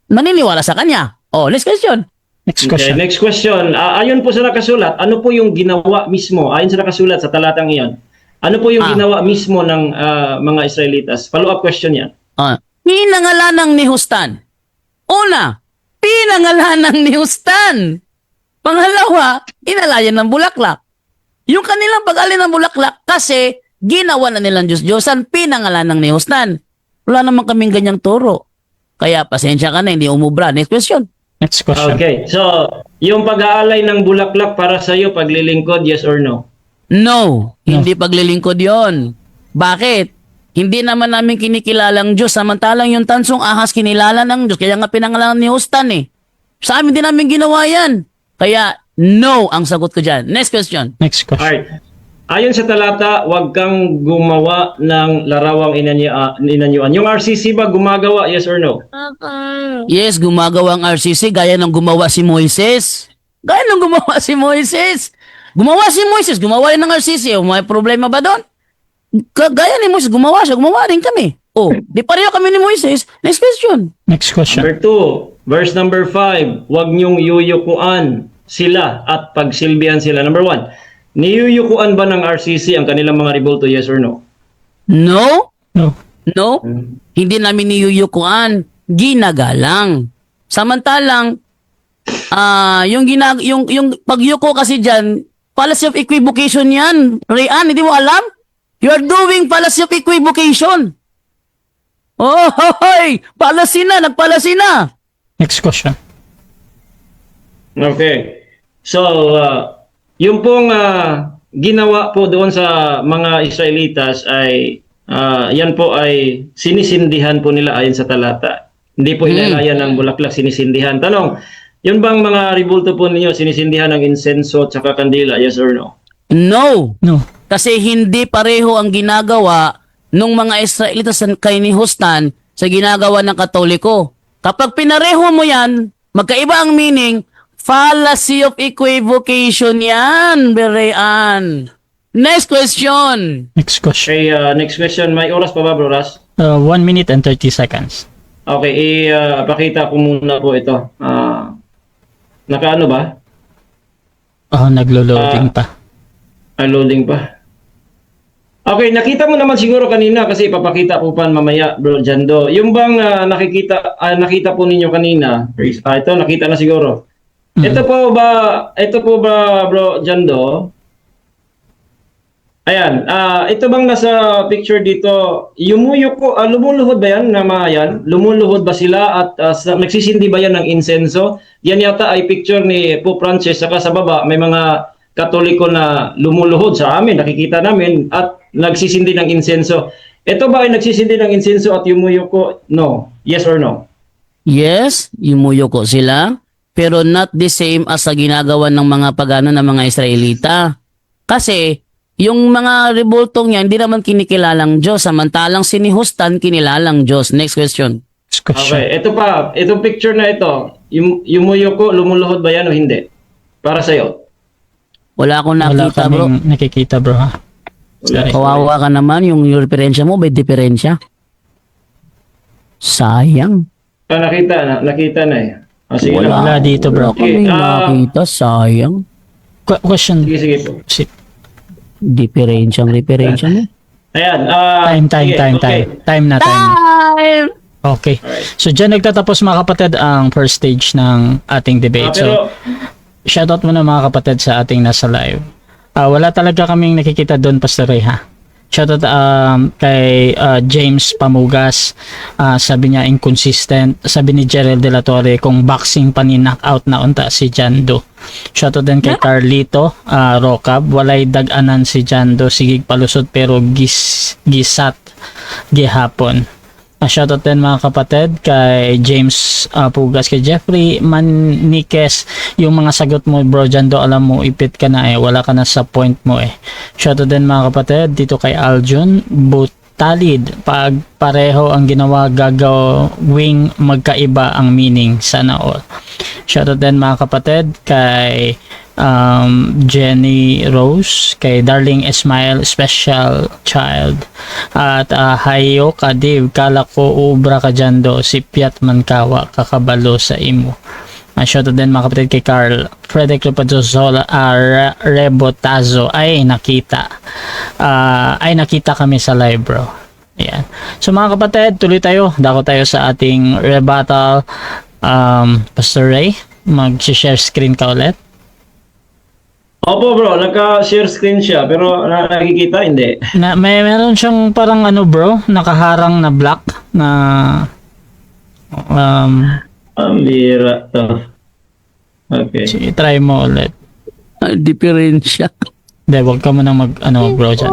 naniniwala sa kanya. Oh, next question. Next Okay, question. next question. Ayon po sa nakasulat, ano po yung ginawa mismo? Ayon sa nakasulat sa talatang iyon. Ano po yung ginawa mismo ng mga Israelitas? Follow-up question yan. Pinangalanang ni Hustan. Una, pinangalanang ni Hustan. Pangalawa, inalayan ng bulaklak. Yung kanilang pag-alin ng bulaklak kasi ginawa na nilang Diyos-Diyosan, pinangalanang ni Hustan. Wala naman kaming ganyang turo. Kaya pasensya ka na, hindi umubra. Next question. Next question. Okay, so yung pag-aalay ng bulaklak para sa iyo paglilingkod, yes or no? No, hindi paglilingkod yon. Bakit? Hindi naman namin kinikilalang Diyos. Samantalang yung tansong ahas kinilala ng Diyos. Kaya nga pinangalanan ni Hustan eh. Sa amin din namin ginawa yan. Kaya no ang sagot ko dyan. Next question. Next question. Alright. Ayon sa talata, huwag kang gumawa ng larawang inanyuan. Yung RCC ba gumagawa, yes or no? Yes, gumagawa ang RCC gaya ng gumawa si Moises. Gaya ng gumawa si Moises. Gumawa si Moises, gumawa rin ng RCC. May problema ba doon? Gaya ni Moises, gumawa siya, gumawa rin kami. Oh, di pareho kami ni Moises. Next question. Next question. Number 2, verse number 5, huwag niyong yuyukuan sila at pagsilbihan sila. Number 1, niyuyukuan ba ng RCC ang kanilang mga rebulto, yes or no? No? No. No? Hindi namin niyuyukuan. Ginagalang. Samantalang, yung pagyuko kasi dyan, fallacy of equivocation yan. Rayan, hindi mo alam? You are doing fallacy of equivocation. Oh, hoy! Fallacy na, nagfallacy na. Next question. Okay. So, yung pong ginawa po doon sa mga Israelitas ay yan po ay sinisindihan po nila ayon sa talata. Hindi po hinalayan ng bulaklak, sinisindihan. Tanong, yun bang mga rebulto po ninyo sinisindihan ng insenso at saka kandila, yes or no? No. No. Kasi hindi pareho ang ginagawa nung mga Israelitas kay ni Hustan sa ginagawa ng Katoliko. Kapag pinareho mo yan, magkaiba ang meaning, fallacy of equivocation yan, Berean. Next question. Next question. Okay, next question. May oras pa ba, Bro Ras? 1 minute and 30 seconds. Okay, pakita ko muna po ito. Nakaano ba? Oh, naglo-loading pa. Loading pa. Okay, nakita mo naman siguro kanina kasi ipapakita ko pa mamaya, Bro Jando. Yung bang nakita po ninyo kanina? Ito, nakita na siguro. Ito po ba, Bro Jando? Ayan, ito bang nasa picture dito, lumuluhod ba yan na mga yan? Lumuluhod ba sila at nagsisindi ba yan ng insenso? Yan yata ay picture ni Pope Francis, saka sa baba may mga Katoliko na lumuluhod sa amin, nakikita namin, at nagsisindi ng insenso. Ito ba ay nagsisindi ng insenso at yumuyuko? No. Yes or no? Yes, yumuyuko sila, pero not the same as sa ginagawa ng mga pagano ng mga Israelita. Kasi, yung mga revoltong yan, hindi naman kinikilalang Diyos. Samantalang sinihustan, kinilalang Diyos. Next question. Okay, ito pa. Itong picture na ito, yumuyuko, lumuluhod ba yan o hindi? Para sa'yo. Wala akong Wala nakita, bro. kaming nakikita, bro. Ha? Sorry. Kawawa ka naman, yung referensya mo, may diferensya. Sayang. Nakita na eh. Sige na. Wala dito, bro. Wala kaming nakita, sayang. Question. Sige po. Diferensyang referensya mo. Ayan. Time. Time na. Okay. Alright. So, dyan nagtatapos mga kapatid ang first stage ng ating debate. So, shoutout muna mga kapatid sa ating nasa live. Wala talaga kaming nakikita doon, Pastor Ray, ha? Shoutout kay James Pamugas. Sabi niya inconsistent. Sabi ni Gerald De La Torre kung boxing pa ni knockout na unta si Jando. Shoutout din kay Carlito Rocab. Walay dag-anan si Jando. Sigig palusot pero gisat gihapon. Shoutout din mga kapatid kay James Pugas, kay Jeffrey Maniquez. Yung mga sagot mo, Bro Jando, alam mo ipit ka na eh, wala ka na sa point mo eh. Shoutout din mga kapatid dito kay Aljun Butalid. Pag pareho ang ginawa, gagawing magkaiba ang meaning. Sana all. Shoutout din mga kapatid kay Jenny Rose, kay Darling Ismail Special Child, at Hayo Kadiv, kala ko ubra ka Jando, si Piat Mankawa, kakabalo sa imo. Shoutout din mga kapatid kay Carl Frederick Rapazola Rebotazo. Ay nakita kami sa live, bro. Ayan. So mga kapatid, tuloy tayo, dako tayo sa ating rebuttal. Pastor Ray, mag-share screen ka ulit. Opo bro, naka-share screen siya pero nakikita hindi. Meron siyang parang bro, nakaharang na black na Ang bira to. Okay. sige, try mo ulit. Diferensya. Hindi, wag ka munang bro dyan.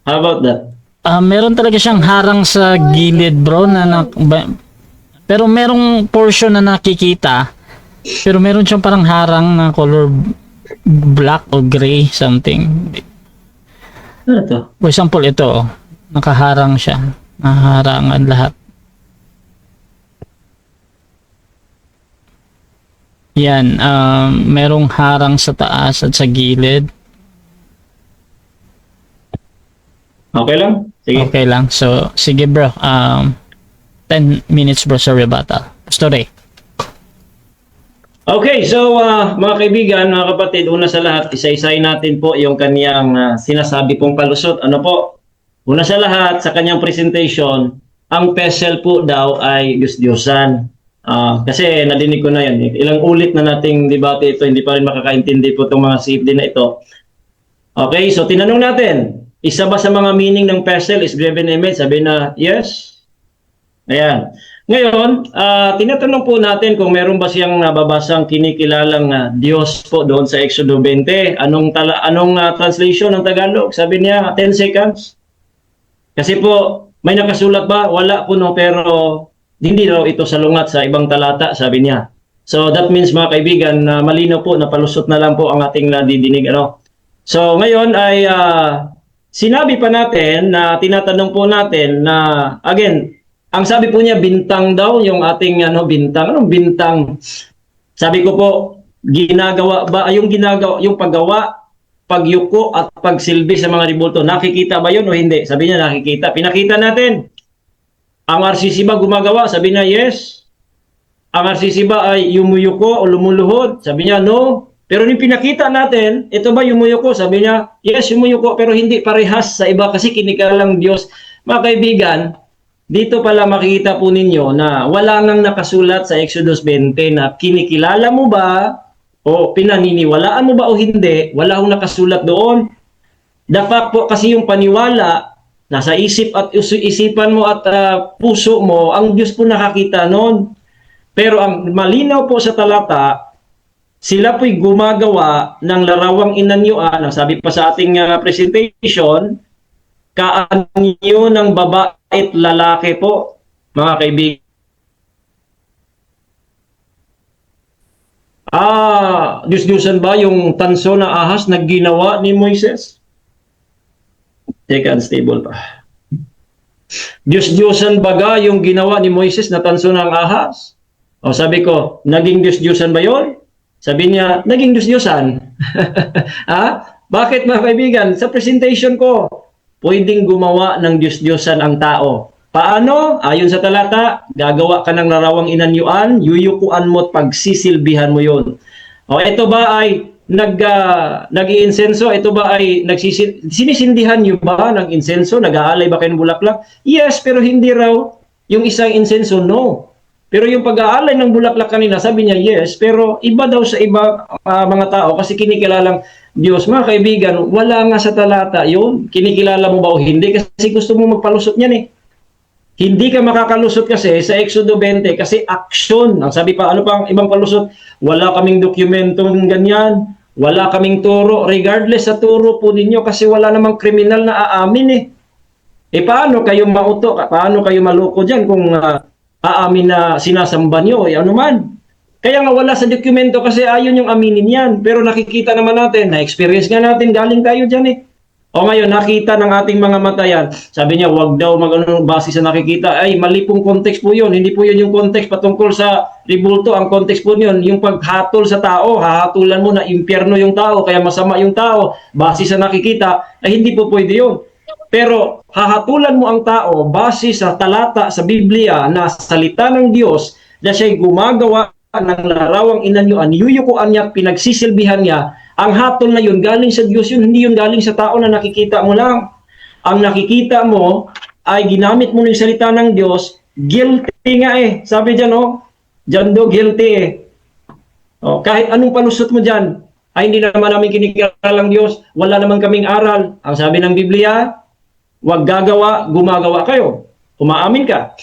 How about that? Meron talaga siyang harang sa gilid, bro, pero merong portion na nakikita, pero meron siyang parang harang na color black or gray something. Ano to? For example, ito, nakaharang siya. Naharangan lahat. Yan, merong harang sa taas at sa gilid. Okay lang? Sige. Okay lang. So, sige bro. 10 minutes bro sa rebuttal. Story. Okay, so mga kaibigan, mga kapatid, una sa lahat, isa-isay natin po yung kaniyang sinasabi pong palusot. Ano po? Una sa lahat, sa kanyang presentation, ang pesel po daw ay Diyos-Diyosan. Kasi nadinig ko na yan. Ilang ulit na nating debate ito, hindi pa rin makakaintindi po itong mga CFD na ito. Okay, so tinanong natin, isa ba sa mga meaning ng pesel is graven image? Sabi na, yes. Ayan. Ngayon, tinatanong po natin kung meron ba siyang nababasang kinikilalang Diyos po doon sa Exodo 20. Anong translation ng Tagalog? Sabi niya, 10 seconds. Kasi po, may nakasulat ba? Wala po no, pero hindi raw ito salungat sa ibang talata, sabi niya. So that means mga kaibigan, malinaw po, napalusot na lang po ang ating nadidinig. So ngayon ay sinabi pa natin na tinatanong po natin na, again, ang sabi po niya, bintang daw, yung ating bintang. Anong bintang? Sabi ko po, ginagawa ba, yung paggawa pagyuko at pagsilbi sa mga rebulto. Nakikita ba yun o hindi? Sabi niya nakikita. Pinakita natin. Ang RCC ba gumagawa? Sabi niya yes. Ang RCC ba ay yumuyuko o lumuluhod? Sabi niya no. Pero nung pinakita natin, ito ba yumuyuko? Sabi niya yes, yumuyuko pero hindi parehas sa iba kasi kinikalang Diyos. Mga kaibigan, dito pala makikita po ninyo na wala nang nakasulat sa Exodus 20 na kinikilala mo ba o pinaniniwalaan mo ba o hindi, wala akong nakasulat doon. Dapat po kasi yung paniwala, nasa isip at isipan mo at puso mo, ang Diyos po nakakita noon. Pero ang malinaw po sa talata, sila po'y gumagawa ng larawang inanyuan, sabi pa sa ating presentation, kaanyo ng babae at lalaki po, mga kaibigan. Diyos-Diyosan ba yung tanso na ahas na ginawa ni Moises? Teka, unstable pa. Diyos-Diyosan baga yung ginawa ni Moises na tanso ng ahas? O sabi ko, naging Diyos-Diyosan ba yun? Sabi niya, naging Diyos-Diyosan. Bakit mga kaibigan? Sa presentation ko, pwedeng gumawa ng Diyos-Diyosan ang tao. Paano? Ayon sa talata, gagawa ka ng larawang inanyuan, yuyukuan mo at pagsisilbihan mo yun. O ito ba ay nag-iinsenso? Ito ba ay sinisindihan niyo ba ng insenso? Nag-aalay ba kayo ng bulaklak? Yes, pero hindi raw yung isang insenso, no. Pero yung pag-aalay ng bulaklak kanina, sabi niya yes, pero iba daw sa iba mga tao kasi kinikilalang Diyos. Mga kaibigan, wala nga sa talata yun. Kinikilala mo ba o hindi? Kasi gusto mo magpalusot niyan eh. Hindi ka makakalusot kasi sa Exodo 20 kasi action. Ang sabi pa, ano pa ang ibang palusot? Wala kaming dokumentong ganyan. Wala kaming turo. Regardless sa turo po ninyo kasi wala namang kriminal na aamin eh. Paano kayo mauto? Paano kayo maloko dyan kung aamin na sinasamba nyo? Ano man. Kaya nga wala sa dokumento kasi ayon yung aminin yan. Pero nakikita naman natin, na-experience nga natin, galing tayo dyan eh. O ngayon, nakita ng ating mga mata yan. Sabi niya, wag daw base sa nakikita. Ay, mali pong context po yun. Hindi po yun yung context patungkol sa rebulto. Ang context po yun, yung paghatol sa tao. Hahatulan mo na impyerno yung tao, kaya masama yung tao. Base sa nakikita, ay hindi po pwede yun. Pero hahatulan mo ang tao base sa talata sa Biblia na salita ng Diyos na siya'y gumagawa ng larawang inanyuan, yuyukuan niya, pinagsisilbihan niya. Ang hatol na yun, galing sa Diyos yun, hindi yun galing sa tao na nakikita mo lang. Ang nakikita mo ay ginamit mo ng salita ng Diyos, guilty nga eh. Sabi dyan, dyan do, guilty eh. Kahit anong palusot mo dyan, ay hindi naman namin kinikilalang Diyos, wala naman kaming aral. Ang sabi ng Biblia, wag gagawa, gumagawa kayo. Umaamin ka.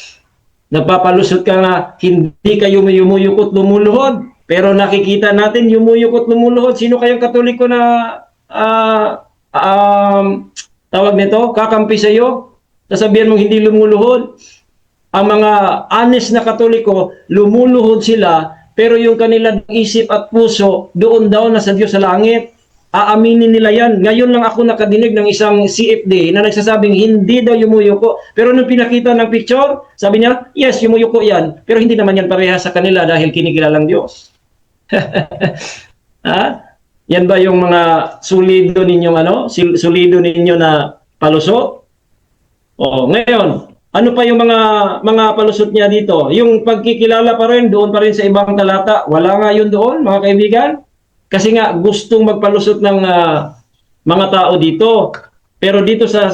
Nagpapalusot ka na hindi kayo yumuyukot lumuluhod. Pero nakikita natin yumuyukot lumuluhod. Sino kayang Katoliko na tawag nito? Kakampi sa iyo? Sasabihan mong hindi lumuluhod? Ang mga honest na Katoliko, lumuluhod sila, pero yung kanilang isip at puso, doon daw na sa Diyos sa langit. Aaminin nila yan. Ngayon lang ako nakadinig ng isang CFD na nagsasabing hindi daw yumuyuko. Pero nung pinakita ng picture, sabi niya, yes, yumuyuko yan. Pero hindi naman yan pareha sa kanila dahil kinikilalang Diyos. Yan ba yung mga sulido ninyong sulido ninyo na palusot? Ngayon, ano pa yung mga palusot niya dito? Yung pagkikilala pa rin, doon pa rin sa ibang talata. Wala nga yun doon, mga kaibigan. Kasi nga gustong magpalusot ng mga tao dito. Pero dito sa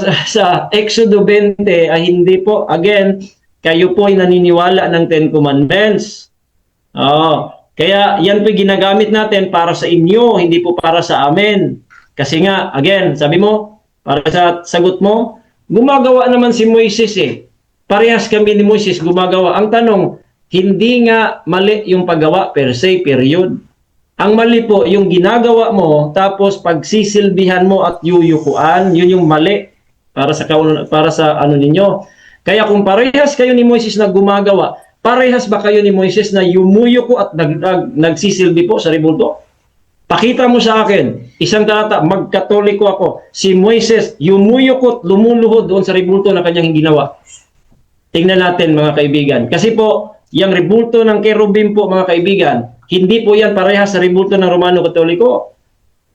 Exodo 20 ay hindi po. Again, kayo po ay naniniwala ng Ten Commandments. Kaya yan po ginagamit natin para sa inyo, hindi po para sa amin. Kasi nga, again, sabi mo, para sa sagot mo, gumagawa naman si Moises eh. Parehas kami ni Moises gumagawa. Ang tanong, hindi nga mali yung paggawa per se, period. Ang mali po, yung ginagawa mo, tapos pagsisilbihan mo at yuyukuan, yun yung mali para sa ano ninyo. Kaya kung parehas kayo ni Moises na gumagawa, parehas ba kayo ni Moises na yumuyuko at nagsisilbi po sa rebulto? Pakita mo sa akin, isang talata, magkatoliko ako. Si Moises, yumuyuko at lumuluhod doon sa rebulto na kanyang ginawa. Tingnan natin mga kaibigan. Kasi po, yung rebulto ng Kerubim po mga kaibigan, hindi po yan parehas sa rebulto ng Romano Katoliko.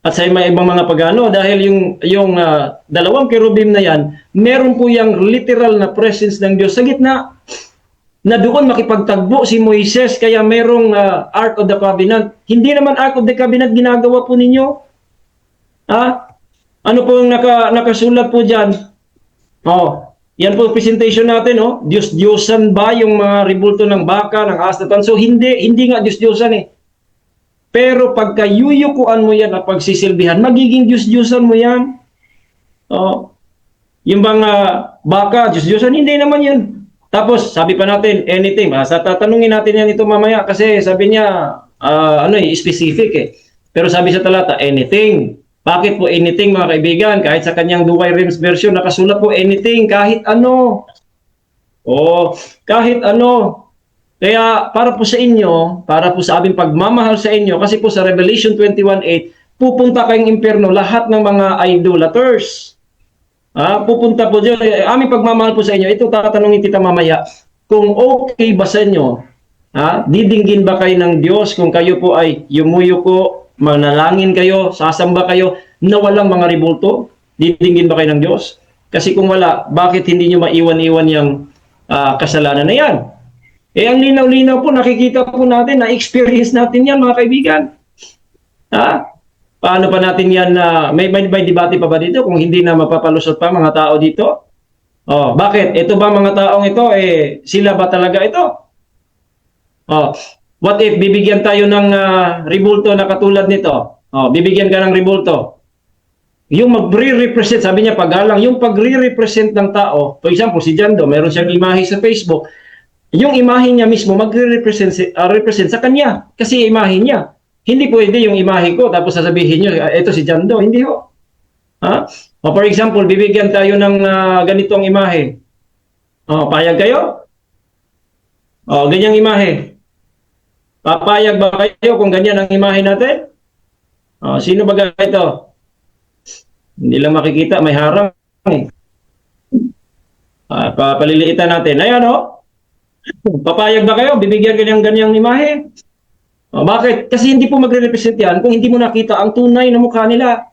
at sa mga ibang mga pagano dahil yung dalawang kerubim na yan, meron po yung literal na presence ng Diyos sa gitna na doon makipagtagbo si Moises kaya merong Ark of the Covenant. Hindi naman Ark of the Covenant ginagawa po ninyo. Ano po yung nakasulat po dyan? Yan po presentation natin, Diyos-Diyosan ba yung mga ribulto ng baka, ng ahas na tanso? Hindi nga Diyos-Diyosan eh. Pero pagka yuyukuan mo yan at pagsisilbihan, magiging Diyos-Diyosan mo yan. Yung mga baka, Diyos-Diyosan, hindi naman yan. Tapos, sabi pa natin, anything. Tatanungin natin yan ito mamaya kasi sabi niya, specific eh. Pero sabi sa talata, anything. Bakit po anything mga kaibigan? Kahit sa kanyang Duway Rems version, nakasulat po anything, kahit ano. Kahit ano. Kaya para po sa inyo, para po sa aming pagmamahal sa inyo, kasi po sa Revelation 21:8, pupunta kayong impyerno lahat ng mga idolaters. Pupunta po dyan. Aming pagmamahal po sa inyo, ito tatanungin kita mamaya, kung okay ba sa inyo, didinggin ba kayo ng Diyos kung kayo po ay yumuyuko, manalangin kayo, sasamba kayo, na walang mga ribulto? Didinggin ba kayo ng Diyos? Kasi kung wala, bakit hindi nyo maiwan-iwan yung kasalanan na yan? Ang linaw-linaw po, nakikita po natin, na-experience natin yan, mga kaibigan. Paano pa natin yan, may debate pa ba dito kung hindi na mapapalusot pa mga tao dito? Bakit? Ito ba mga taong ito, sila ba talaga ito? What if bibigyan tayo ng ribulto na katulad nito? Bibigyan ka ng ribulto. Yung magre-represent, sabi niya paggalang, yung pagre-represent ng tao, for example, si Jando, meron siyang imahe sa Facebook, yung imahe niya mismo magre-represent sa kanya kasi imahe niya. Hindi pwede yung imahe ko tapos sasabihin niyo ito si Jando, hindi ho. For example, bibigyan tayo ng ganitong imahe. Payag kayo? Ganyang imahe. Papayag ba kayo kung ganyan ang imahe natin? Sino ba ito? Hindi lang makikita, may harang eh. Papaliliitan natin. Ayan papayag ba kayo? Bibigyan ka ng ganyang imahe? Bakit? Kasi hindi po magre-represent yan kung hindi mo nakita ang tunay na mukha nila.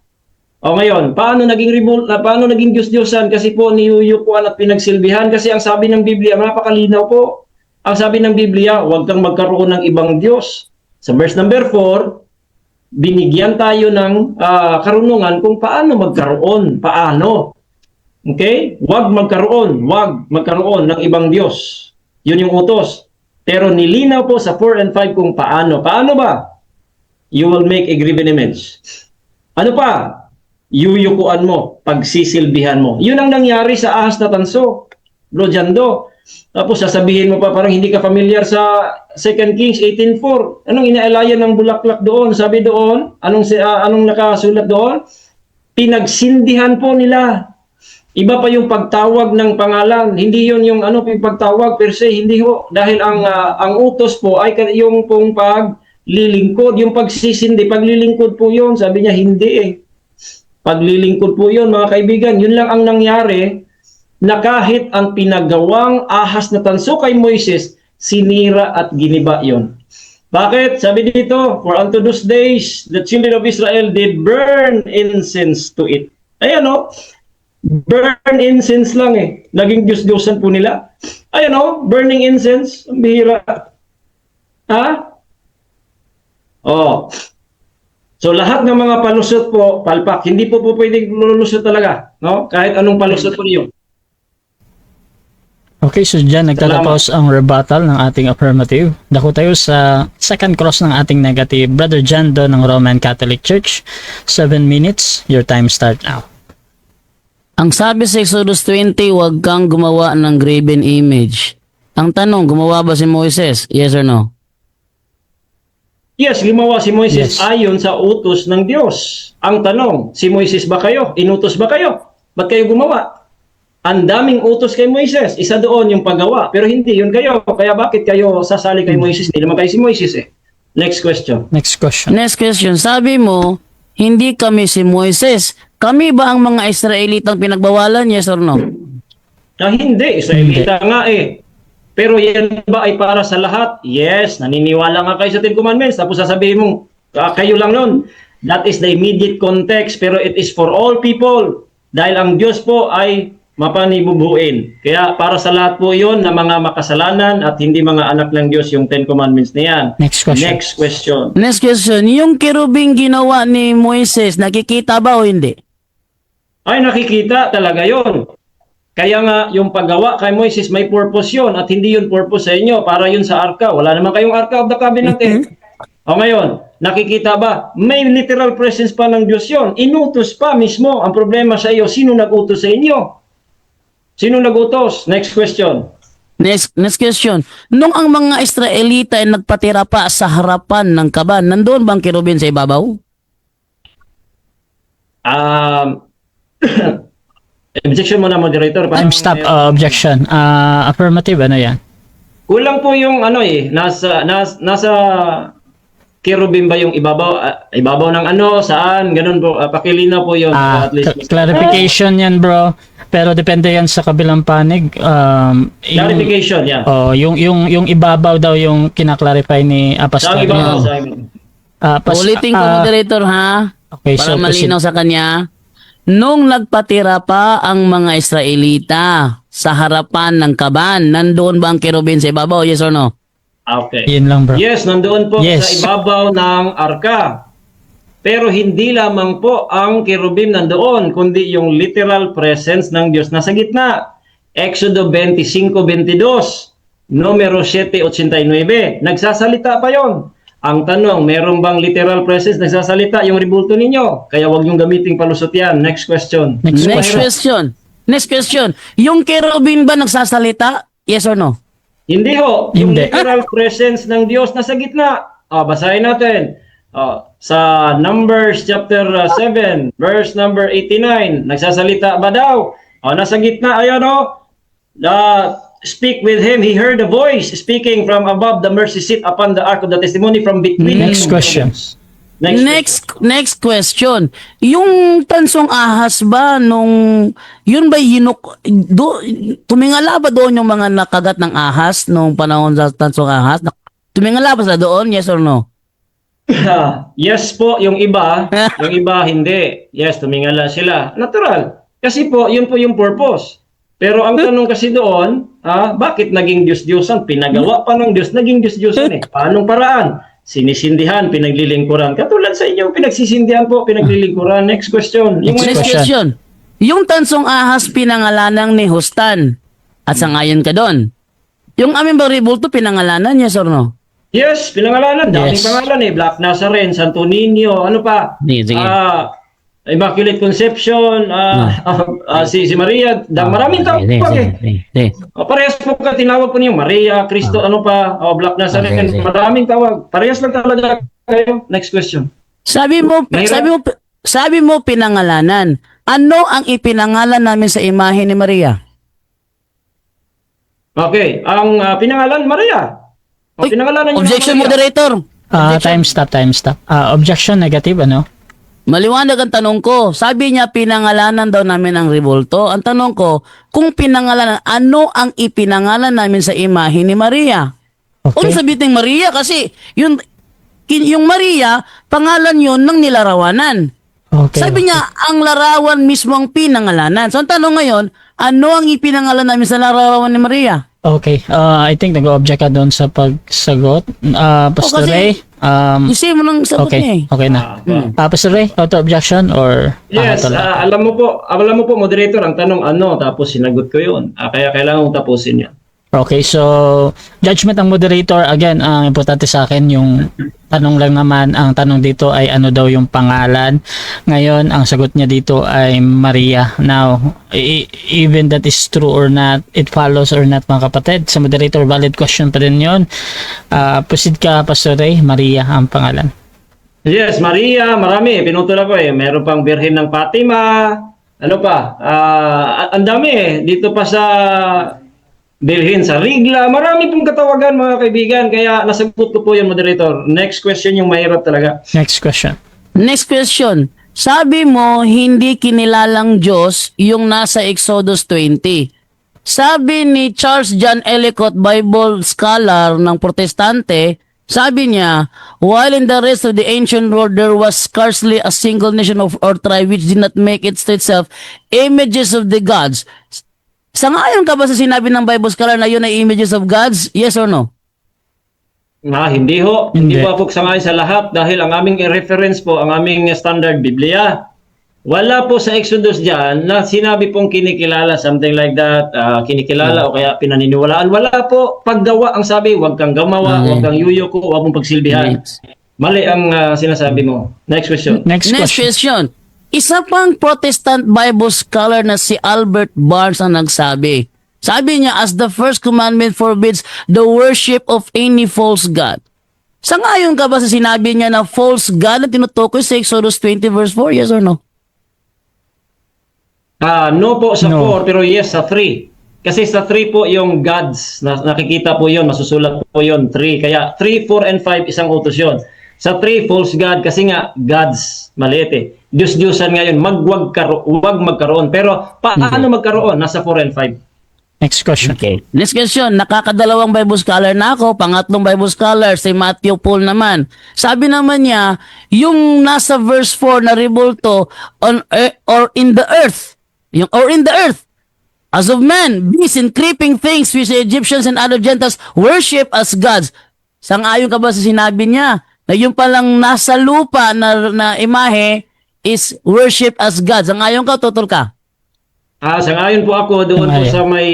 Ngayon, paano naging Diyos-Diyosan? Kasi po niyuyukuan at pinagsilbihan. Kasi ang sabi ng Biblia, napakalinaw po. Ang sabi ng Biblia, huwag kang magkaroon ng ibang Diyos. Sa verse number 4, binigyan tayo ng karunungan kung paano magkaroon. Paano? Okay? Huwag magkaroon ng ibang Diyos. Yun yung utos. Pero nilinaw po sa 4 and 5 kung paano. Paano ba? You will make a graven image. Ano pa? Yuyukuan mo, pagsisilbihan mo. Yun ang nangyari sa ahas na tanso. Bro Jando. Tapos sasabihin mo pa parang hindi ka familiar sa 2 Kings 18:4. Anong inaalayan ng bulaklak doon? Sabi doon, anong nakasulat doon? Pinagsindihan po nila. Iba pa yung pagtawag ng pangalan. Hindi yun yung pagtawag per se, hindi ho. Dahil ang utos po ay yung pong paglilingkod, yung pagsisindi, paglilingkod po yun. Sabi niya, hindi eh. Paglilingkod po yun, mga kaibigan. Yun lang ang nangyari na kahit ang pinagawang ahas na tanso kay Moises, sinira at giniba yun. Bakit? Sabi dito, for unto those days, the children of Israel did burn incense to it. Ayan burn incense lang eh. Naging Diyos-Diyosan po nila. Ayan burning incense. Ang bihira. So lahat ng mga palusot po, palpak, hindi po pwedeng lulusot talaga. Kahit anong palusot po niyo. Okay, so dyan nagtatapos ang rebuttal ng ating affirmative. Dako tayo sa second cross ng ating negative. Brother Jando ng Roman Catholic Church. 7 minutes. Your time start now. Ang sabi sa Exodus 20, huwag kang gumawa ng graven image. Ang tanong, gumawa ba si Moises? Yes or no? Yes, gumawa si Moises Yes. ayon sa utos ng Diyos. Ang tanong, si Moises ba kayo? Inutos ba kayo? Ba't kayo gumawa? Ang daming utos kay Moises. Isa doon yung paggawa. Pero hindi yun kayo. Kaya bakit kayo sasali kay Moises? Hindi naman kayo si Moises eh. Next question. Next question. Next question, sabi mo, hindi kami si Moises. Kami ba ang mga Israelitang pinagbawalan? Yes or no? Hindi. Israelita nga eh. Pero yan ba ay para sa lahat? Yes. Naniniwala nga kayo sa Ten Commandments. Tapos sasabihin mo, kayo lang nun. That is the immediate context, pero it is for all people. Dahil ang Diyos po ay mapanibubuin. Kaya para sa lahat po yun na mga makasalanan at hindi mga anak ng Diyos yung Ten Commandments na yan. Next question. Next question. Next question, yung kerubing ginawa ni Moises, nakikita ba o hindi? Ay, nakikita talaga yon. Kaya nga, yung paggawa kay Moises may purpose yun at hindi yun purpose sa inyo. Para yun sa arka. Wala naman kayong arka of the covenant eh. O ngayon, nakikita ba? May literal presence pa ng Diyos yun. Inutos pa mismo. Ang problema sa iyo, sino nag-utos sa inyo? Sino nag-utos? Next question. Next question, nung ang mga Israelita ay nagpatira pa sa harapan ng kaban, nandoon bang kerubin sa ibabaw? Objection muna, moderator. Time stop. Objection. Affirmative, ano yan? Kulang po yung ano nasa kerubim ba yung ibabaw ng ano, saan, ganun po. Pakilinaw po yun. At least. Clarification yan, bro. Pero depende yan sa kabilang panig. Clarification, yan. Yung ibabaw daw yung kinaklarify ni Pastor. Saan ibabaw? Saan? Ulitin ko, moderator, ha? Okay, Para so malinaw sa kanya. Nung nagpatira pa ang mga Israelita sa harapan ng kaban, nandoon ba ang kerubin sa ibabaw? Yes or no? Okay. Yun lang, bro. Yes, nandoon po Yes. sa ibabaw ng arka. Pero hindi lamang po ang kerubim nandoon, kundi yung literal presence ng Diyos nasa gitna. Exodo 25:22, numero 7:89. Nagsasalita pa yon. Ang tanong, meron bang literal presence nagsasalita? Yung ribulto ninyo. Kaya wag niyong gamiting palusot yan. Next question. Next Next question. question. Next question. Yung kerubin ba nagsasalita? Yes or no? Hindi ho. Yung Hindi. literal presence ng Diyos nasa gitna. Basahin natin. Sa Numbers chapter 7, verse number 89. Nagsasalita ba daw? Nasa gitna. Ayan o. Speak with him. He heard a voice speaking from above the mercy seat upon the ark of the testimony from between. Next question. Next question. Yung tansong ahas ba nung yun ba tumingala ba doon yung mga nakagat ng ahas nung panahon sa tansong ahas? Tumingala ba sa doon? Yes or no? Yes po, yung iba hindi. Yes, tumingala sila. Natural. Kasi po, yun po yung purpose. Pero ang tanong kasi doon, bakit naging Diyos-Diyosan? Pinagawa pa ng Diyos, naging Diyos-Diyosan eh. Paanong paraan? Sinisindihan, pinaglilingkuran. Katulad sa inyo, pinagsisindihan po, pinaglilingkuran. Next question. Next question. Yung tansong ahas pinangalanang ni Hustan at sangayon ka doon. Yung aming baribulto pinangalanan, yes or no? Yes, pinangalanan. Daming Yes. pangalan eh. Black Nazarene, Santo Niño, ano pa? Sige. Immaculate Conception, si Maria. Maraming tawag eh. Parehas po ka, tinawag po niyo Maria, Cristo, ano pa, Black Nazarene. Okay. Maraming tawag. Parehas lang talaga kayo. Next question. Sabi mo pinangalanan. Ano ang ipinangalan namin sa imahe ni Maria? Okay, ang pinangalan, Maria. Pinangalanan niyo Objection, Maria. moderator. Time stop. Objection, negative, ano? Maliwanag ang tanong ko. Sabi niya pinangalanan daw namin ang ribulto. Ang tanong ko, kung pinangalanan, ano ang ipinangalan namin sa imahe ni Maria? Okay. Kung sabihin Maria kasi yung Maria, pangalan yun ng nilarawanan. Okay. Sabi niya, ang larawan mismo ang pinangalanan. So ang tanong ngayon, ano ang ipinangalan namin sa larawan ni Maria? Okay. I think nag-object ka doon sa pagsagot. Pastor kasi- Ray. Kasi mo nang sagot niya eh. Okay na. Pastor Ray, auto-objection or? Yes, alam mo po, moderator, ang tanong ano, tapos sinagot ko yun. Kaya kailangan mong tapusin yan. Okay, so judgment ng moderator, again, ang importante sa akin yung tanong lang naman, ang tanong dito ay ano daw yung pangalan. Ngayon, ang sagot niya dito ay Maria. Now, even that is true or not, it follows or not, mga kapatid. Sa moderator, valid question pa rin yun. Proceed ka, Pastor Ray, Maria ang pangalan. Yes, Maria, marami. Pinutula ko eh. Meron pang Birhen ng Fatima. Ano pa? Ang dami eh. Dito pa sa Birhen sa Rigla. Marami pong katawagan, mga kaibigan. Kaya nasagot ko po yun, moderator. Next question yung mahirap talaga. Next question. Next question. Sabi mo, hindi kinilalang Diyos yung nasa Exodus 20. Sabi ni Charles John Ellicott, Bible scholar ng Protestante, Sabi niya, while in the rest of the ancient world there was scarcely a single nation of or tribe which did not make it to itself images of the gods. Sangayon ka ba sa sinabi ng Bible scholar na yun ay images of gods? Yes or no? Hindi ho. Hindi Hindi. po ako sangay sa lahat dahil ang aming reference po, ang aming standard Biblia. Wala po sa Exodus dyan na sinabi pong kinikilala, something like that, kinikilala o kaya pinaniniwalaan. Wala po. Paggawa ang sabi, huwag kang gumawa, Okay. huwag kang yuyoko, huwag mong pagsilbihan. Next. Mali ang sinasabi mo. Next question. Next Next question. question. Isa pang Protestant Bible scholar na si Albert Barnes ang nagsabi. Sabi niya, as the first commandment forbids the worship of any false god. Sangayon ka ba sa sinabi niya na false god na tinutukoy sa Exodus 20 verse 4? Yes or no? No po sa No. 4, pero yes sa 3. Kasi sa 3 po yung gods, nakikita po yon, masusulat po yon 3. Kaya 3, 4, and 5 isang utos yon. Sa 3, false god, kasi nga gods, maliit eh. Diyos-Diyosan ngayon, wag magkaroon. Pero paano magkaroon? Nasa 4 and 5. Next question. Okay. Next question, nakakadalawang Bible scholar na ako, pangatlong Bible scholar, si Matthew Paul naman. Sabi naman niya, yung nasa verse 4 na revolto on or in the earth, yung or in the earth, as of man, beasts and creeping things which the Egyptians and other Gentiles worship as gods. Sang-ayon ka ba sa sinabi niya na yung palang nasa lupa na imahe is worship as gods? Sang-ayon ka, tutol ka? Sangayon po ako doon po Sangayon. sa may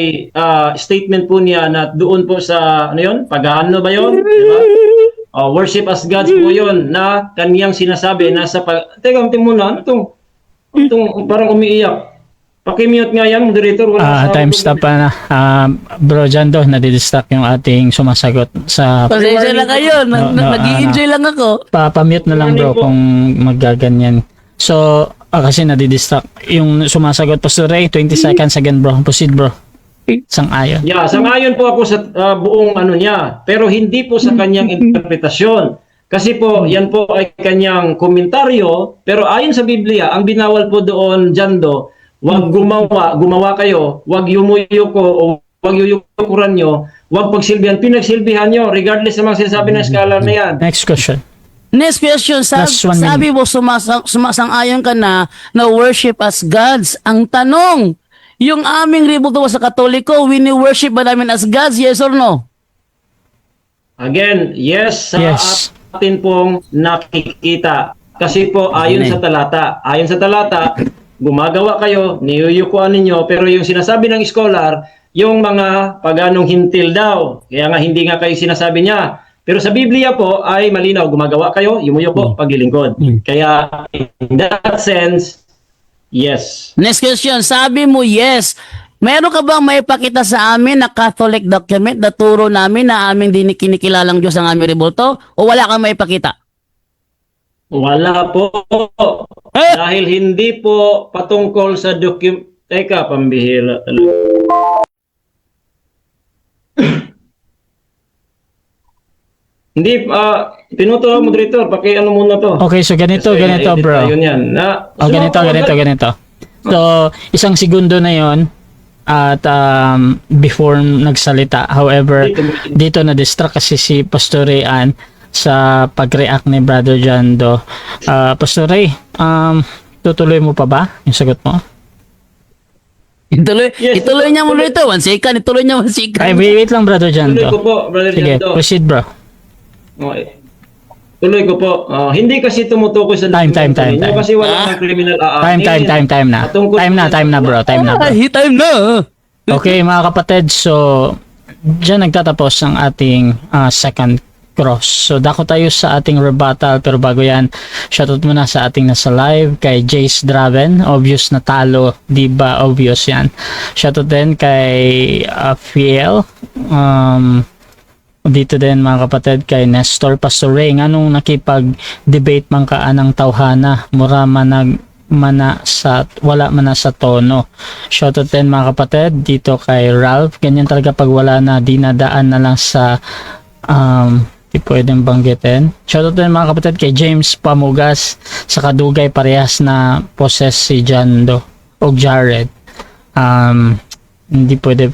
statement po niya na doon po sa, ano yun? Pag-ano ba yun? Diba? Worship as gods po yun na kaniyang sinasabi nasa Teka, muna, ano itong parang umiiyak? Pakimute nga yan, moderator. Wala Time stop pa na. Bro Jando, nadidistract yung ating sumasagot sa... Pasensya lang kayo, nag-i-enjoy lang ako. Pamute na lang bro Morning po. kung maggaganyan. So, kasi nadidistract. Yung sumasagot, Pastor Ray, 20 seconds again bro. Proceed bro. Sang-ayon. Yeah, sangayon po ako sa buong ano niya, pero hindi po sa kanyang interpretasyon. Kasi po, yan po ay kanyang komentaryo, pero ayon sa Biblia, ang binawal po doon, Jando, wag gumawa kayo, wag yumuyuko o wag yuyukuran nyo, wag pagsilbihan, pinagsilbihan nyo, regardless sa mga sinasabi ng scholar na yan. Next question. Next question, Last 1 sabi mo sumasang-ayon ka na worship as gods. Ang tanong, yung aming ributo sa Katoliko, wini-worship ba namin as gods? Yes or no? Again, yes sa Yes. atin pong nakikita. Kasi po, ayon sa talata, gumagawa kayo, niyuyukuan ninyo, pero yung sinasabi ng scholar, yung mga paganong hintil daw. Kaya nga hindi nga kayo sinasabi niya. Pero sa Biblia po ay malinaw, gumagawa kayo, yumuyuko, paglilingkod. Kaya in that sense, yes. Next question, sabi mo yes. Meron ka bang may pakita sa amin na Catholic document na turo namin na aming kinikilalang Diyos ang aming ributo? O wala kang may pakita? Wala po. Dahil hindi po patungkol sa Teka, pambihira talaga. Hindi, pinuto moderator, ano muna to. Okay, so ganito Kasi bro. Ayun yan. Ganito. So, isang segundo na yon at before nagsalita. However, dito na-distract kasi si Pastor Ray Ann sa pag-react ni Brother Jando. Pastor Ray, tutuloy mo pa ba yung sagot mo? Yes, ituloy niya muna ito. 1 second, ituloy niya 1 second. Ay, wait lang Brother Tuloy Jando. ko po, Brother Sige, Jando. proceed bro. Okay. Tuloy ko po. Hindi kasi tumutukoy sa Time. ninyo kasi wala ng criminal aanin. Time na. Time na bro. Time na bro. Time na. Okay mga kapatid, so dyan nagtatapos ang ating second cross. So dako tayo sa ating rebuttal, pero bago yan, shoutout muna sa ating nasa live kay Jace Draven. Obvious na talo, di ba? Obvious yan. Shoutout din kay Fiel. Dito din mga kapatid kay Nestor Pastor Ray, nganong nakipag-debate man ka anang tawhana, mura wala man na sa tono. Shoutout din mga kapatid dito kay Ralph, ganyan talaga pag wala na, dinadaan na lang sa di pwedeng banggitin. Shoutout din mga kapatid kay James Pamugas, sa kadugay parehas na possess si Jando o Jared. Hindi pwede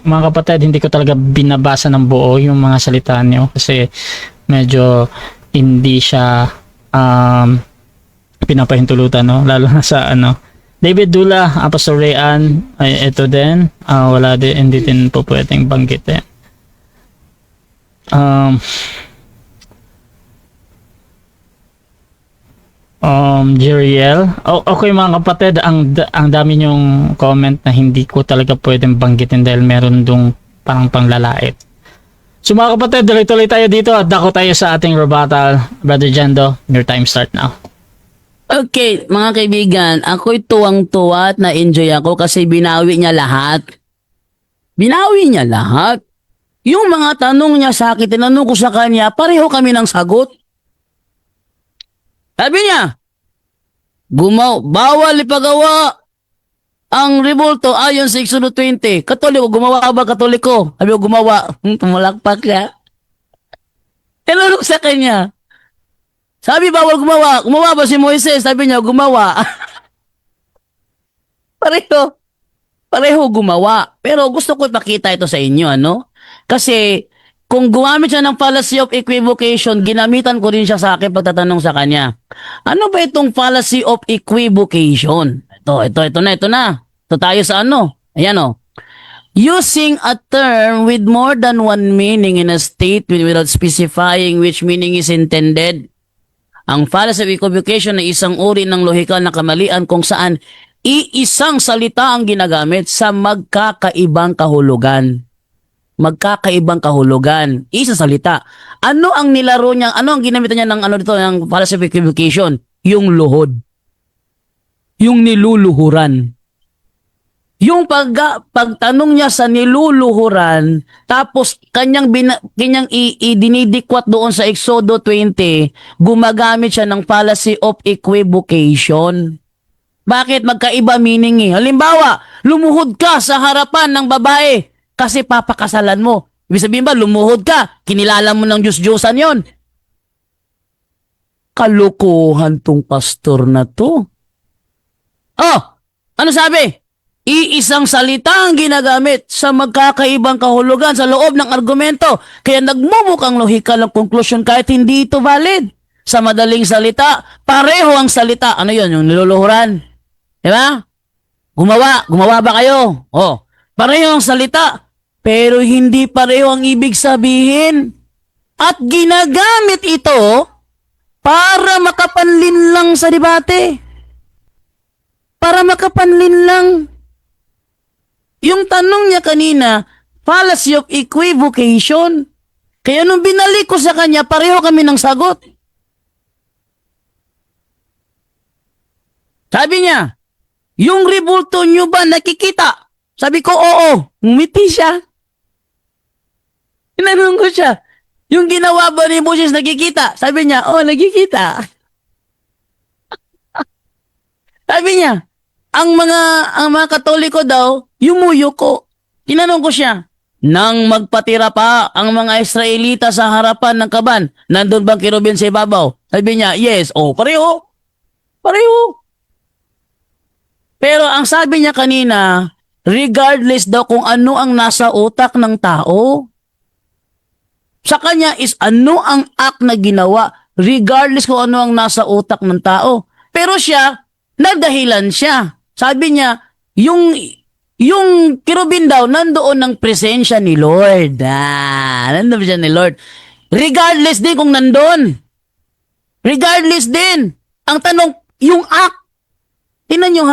mga kapatid, hindi ko talaga binabasa ng buo yung mga salita niyo kasi medyo hindi siya pinapahintulutan, no? Lalo na sa David Dula, Pastor Rayan, ay ito din, wala din, hindi din po pwedeng banggitin. Jeriel. Okay mga kapatid, ang dami nyong comment na hindi ko talaga pwedeng banggitin dahil meron dong parang panglalait. So mga kapatid, tuloy-tuloy tayo dito at dako tayo sa ating rebuttal. Brother Jando, your time start now. Okay, mga kaibigan, ako'y tuwang-tuwa at na-enjoy ako kasi binawi niya lahat. Binawi niya lahat. Yung mga tanong niya sa akin, tinanong ko sa kanya, pareho kami ng sagot. Sabi niya, bawal ipagawa ang rebulto ayon sa Exodus 20. Katoliko, gumawa ba Katoliko? Sabi ko, gumawa. Tumalakpak ka. Tinanong ko sa kanya, sabi bawal gumawa. Gumawa ba si Moises? Sabi niya, gumawa. Pareho gumawa. Pero gusto ko ipakita ito sa inyo, Kasi, kung gumamit siya ng fallacy of equivocation, ginamitan ko rin siya sa akin pagtatanong sa kanya. Ano ba itong fallacy of equivocation? Ito na. Ito tayo sa Ayan Using a term with more than one meaning in a statement without specifying which meaning is intended. Ang fallacy of equivocation ay isang uri ng lohikal na kamalian kung saan iisang salita ang ginagamit sa magkakaibang kahulugan. Isa salita. Ano ang nilaro niya? Ano ang ginamit niya ng ng fallacy of equivocation? Yung luhod. Yung niluluhuran. Yung pagtanong niya sa niluluhuran, tapos kanyang idinidikwat doon sa Exodo 20, gumagamit siya ng fallacy of equivocation. Bakit? Magkaiba meaning Halimbawa, lumuhod ka sa harapan ng babae kasi papakasalan mo. Ibig sabihin ba, lumuhod ka, kinilala mo ng Diyos-Diyosan yon. Kalukuhan tong pastor na to. Ano sabi? Iisang salita ang ginagamit sa magkakaibang kahulugan sa loob ng argumento. Kaya nagmumukhang lohikal ang conclusion kahit hindi ito valid. Sa madaling salita, pareho ang salita. Ano yun? Yung niluluhuran. Diba? Gumawa ba kayo? Pareho ang salita. Pero hindi pareho ang ibig sabihin. At ginagamit ito para makapanlin lang sa debate. Para makapanlin lang. Yung tanong niya kanina, fallacy of equivocation. Kaya nung binalik ko sa kanya, pareho kami ng sagot. Sabi niya, yung rebulto nyo ba nakikita? Sabi ko, oo. Ngumiti siya. Tinanong ko siya, yung ginawa ba ni Moses nakikita? Sabi niya, nakikita. Sabi niya, ang mga Katoliko daw, yumuyuko. Tinanong ko siya, nang magpatira pa ang mga Israelita sa harapan ng kaban, nandun bang kirubin sa ibabaw? Sabi niya, yes. Pareho. Pero ang sabi niya kanina, regardless daw kung ano ang nasa utak ng tao, sa kanya is ano ang act na ginawa, regardless kung ano ang nasa utak ng tao. Pero siya, nagdahilan siya. Sabi niya, yung kirubin daw, nandoon ng presensya ni Lord. Nandoon siya ni Lord. Regardless din kung nandoon. Regardless din. Ang tanong, yung act. Tingnan nyo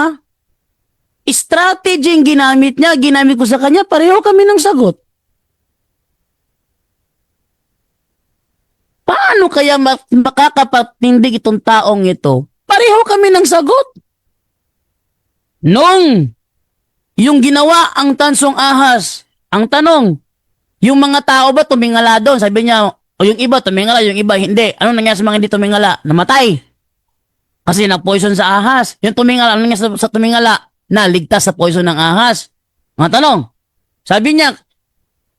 strategy yung ginamit niya, ginamit ko sa kanya, pareho kami ng sagot. Paano kaya makakapatindig itong taong ito? Pareho kami ng sagot. Nung yung ginawa ang tansong ahas, ang tanong, yung mga tao ba tumingala doon? Sabi niya, o yung iba tumingala, yung iba hindi. Ano nangyari sa mga hindi tumingala? Namatay. Kasi na-poison sa ahas. Yung tumingala, ano nangyari sa tumingala? Naligtas sa poison ng ahas. Mga tanong. Sabi niya,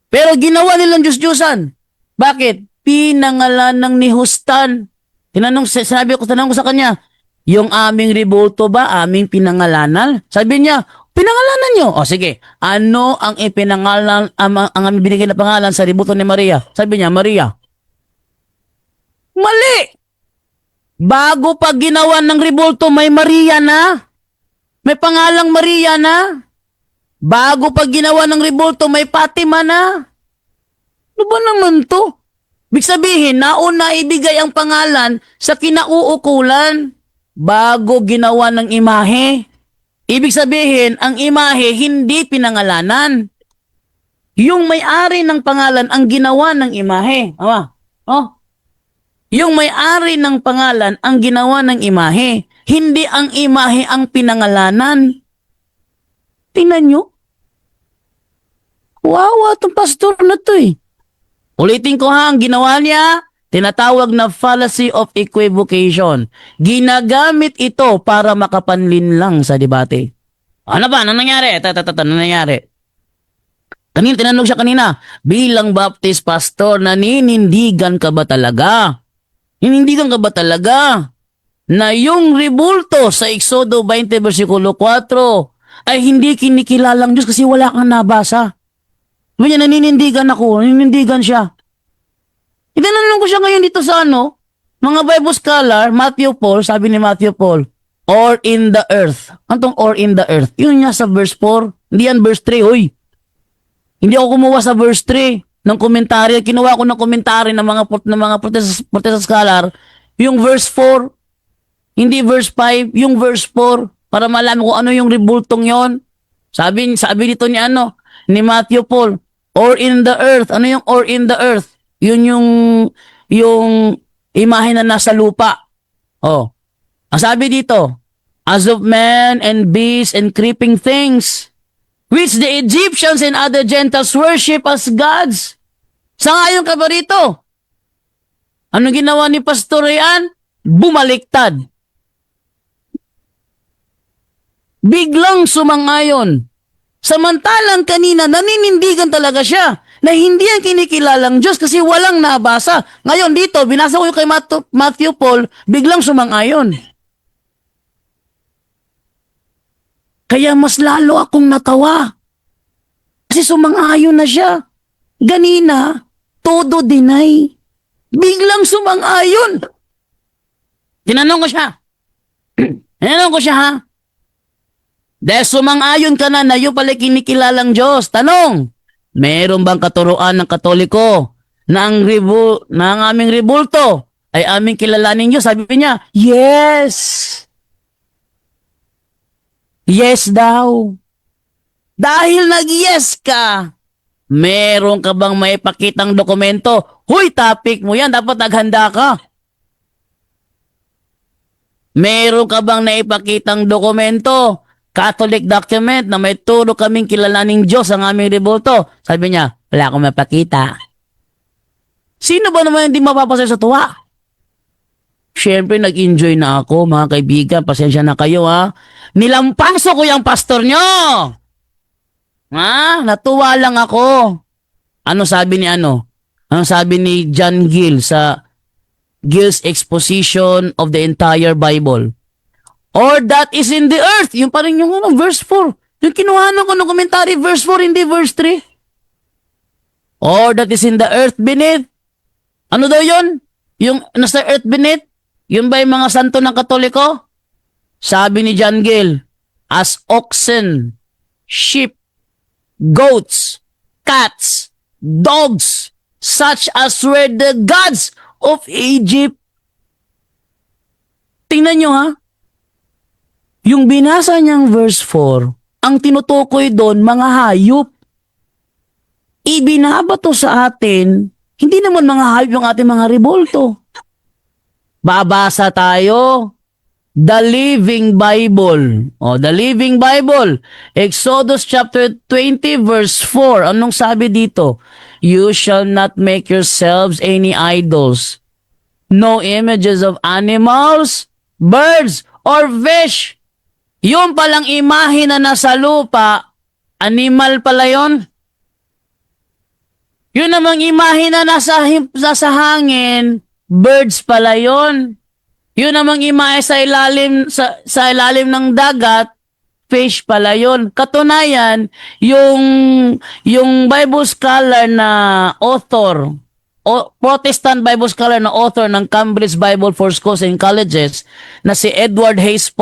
pero ginawa nilang Diyos-Diyosan. Bakit? Pinangalan ng nihustan. Tinanong ko sa kanya, yung aming rebulto ba, aming pinangalanan? Sabi niya, pinangalanan nyo. Sige, ano ang ipinangalan, ang aming binigay na pangalan sa rebulto ni Maria? Sabi niya, Maria. Mali! Bago pa ginawa ng rebulto, may Maria na. May pangalang Maria na. Bago pa ginawa ng rebulto, may Fatima na. Ano ba naman to? Ibig sabihin, nauna ibigay ang pangalan sa kinauukulan bago ginawa ng imahe. Ibig sabihin, ang imahe hindi pinangalanan. Yung may-ari ng pangalan ang ginawa ng imahe. Ama, oh. Yung may-ari ng pangalan ang ginawa ng imahe. Hindi ang imahe ang pinangalanan. Tingnan nyo. Wawa itong pastor na to eh. Ulitin ko ha, ang ginawa niya, tinatawag na fallacy of equivocation. Ginagamit ito para makapanlin lang sa debate. Ano ba? Ano nangyari? Ano nangyari? Kanina, tinanong siya kanina, bilang Baptist pastor, naninindigan ka ba talaga? Hinindigan ka ba talaga na yung rebulto sa Exodo 20 versikulo 4 ay hindi kinikilalang Diyos kasi wala kang nabasa? Ganyan, naninindigan ako, naninindigan siya. Itinanong ko siya ngayon dito sa mga Bible scholar, Matthew Paul, sabi ni Matthew Paul, or in the earth. Anong or in the earth? Yun niya sa verse 4, hindi yan verse 3, hoy. Hindi ako kumuha sa verse 3 ng komentaryo. Kinuha ko ng komentaryo ng mga protestant scholar, yung verse 4, hindi verse 5, yung verse 4, para malaman ko ano yung rebultong yon. Sabi dito ni ni Matthew Paul, or in the earth. Ano yung or in the earth? Yun yung imahe na nasa lupa. Oh. Ang sabi dito, as of man and beasts and creeping things, which the Egyptians and other Gentiles worship as gods. Sangayon ka ba rito? Ano ginawa ni Pastor Rian? Bumaliktad. Biglang sumangayon. Samantalang kanina, naninindigan talaga siya na hindi ang kinikilalang Diyos kasi walang nabasa. Ngayon dito, binasa ko yung kay Matthew Paul, biglang sumangayon. Kaya mas lalo akong natawa. Kasi sumangayon na siya. Ganina, todo deny. Biglang sumangayon. Tinanong ko siya. Tinanong ko siya ha. Dahil sumang-ayon ka na yun pala kinikilalang Diyos. Tanong, meron bang katuruan ng Katoliko na ang aming rebulto ay aming kilalanin Diyos? Sabi niya, yes. Yes daw. Dahil nag-yes ka, meron ka bang maipakitang dokumento? Huy, topic mo yan. Dapat naghanda ka. Meron ka bang naipakitang dokumento? Catholic document na may turo kaming kilalaning Diyos ang aming rebulto. Sabi niya, wala akong mapakita. Sino ba naman hindi mapapasaya sa tuwa? Siyempre, nag-enjoy na ako, mga kaibigan. Pasensya na kayo, ha? Nilampaso ko yung pastor nyo! Ha? Natuwa lang ako. Ano sabi ni Ano sabi ni John Gill sa Gill's Exposition of the Entire Bible? Or that is in the earth. Yung parang yung verse 4. Yung kinuhanan ko ng komentary, verse 4, hindi verse 3. Or that is in the earth beneath. Ano daw yun? Yung nasa earth beneath? Yun ba yung mga santo ng Katoliko? Sabi ni John Gill, as oxen, sheep, goats, cats, dogs, such as were the gods of Egypt. Tingnan nyo ha. Yung binasa niyang verse 4, ang tinutukoy doon, mga hayop. Ibinabato sa atin, hindi naman mga hayop yung ating mga rebulto. Babasa tayo, the Living Bible. The Living Bible. Exodus chapter 20 verse 4. Anong sabi dito? You shall not make yourselves any idols. No images of animals, birds, or fish. Yung palang imahe na nasa lupa, animal pala yon. Yun namang imahe na nasa hangin, birds pala yon. Yun namang imahe sa ilalim ng dagat, fish pala yon. Katunayan, yung Bible scholar na author Protestant Bible scholar na author ng Cambridge Bible for Schools and Colleges na si Edward Hayes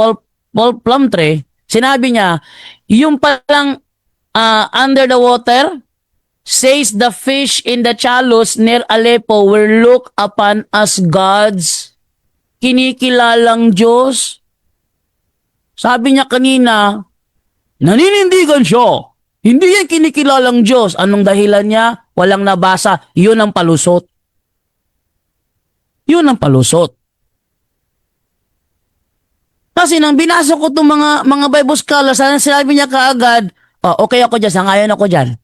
Plumtree, sinabi niya, yung palang under the water, says the fish in the Chalus near Aleppo were looked upon as gods, kinikilalang Diyos. Sabi niya kanina, naninindigan siya. Hindi yan kinikilalang Diyos. Anong dahilan niya? Walang nabasa. Yun ang palusot. Yun ang palusot. Kasi nang binasa ko itong mga Bible scholars, sinabi niya kaagad, okay ako dyan, sangayon ako dyan.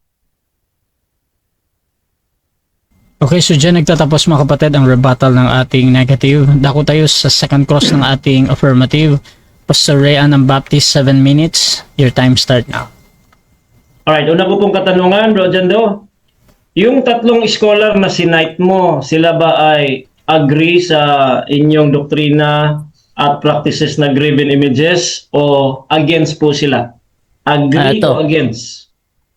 Okay, so dyan nagtatapos mga kapatid ang rebuttal ng ating negative. Dako tayo sa second cross ng ating affirmative. Pastor Rayan ng Baptist, 7 minutes. Your time start now. Alright, una ko pong katanungan, Bro Jando. Yung tatlong scholar na sinite mo, sila ba ay agree sa inyong doktrina at practices na graven images o against po sila? Agree o against?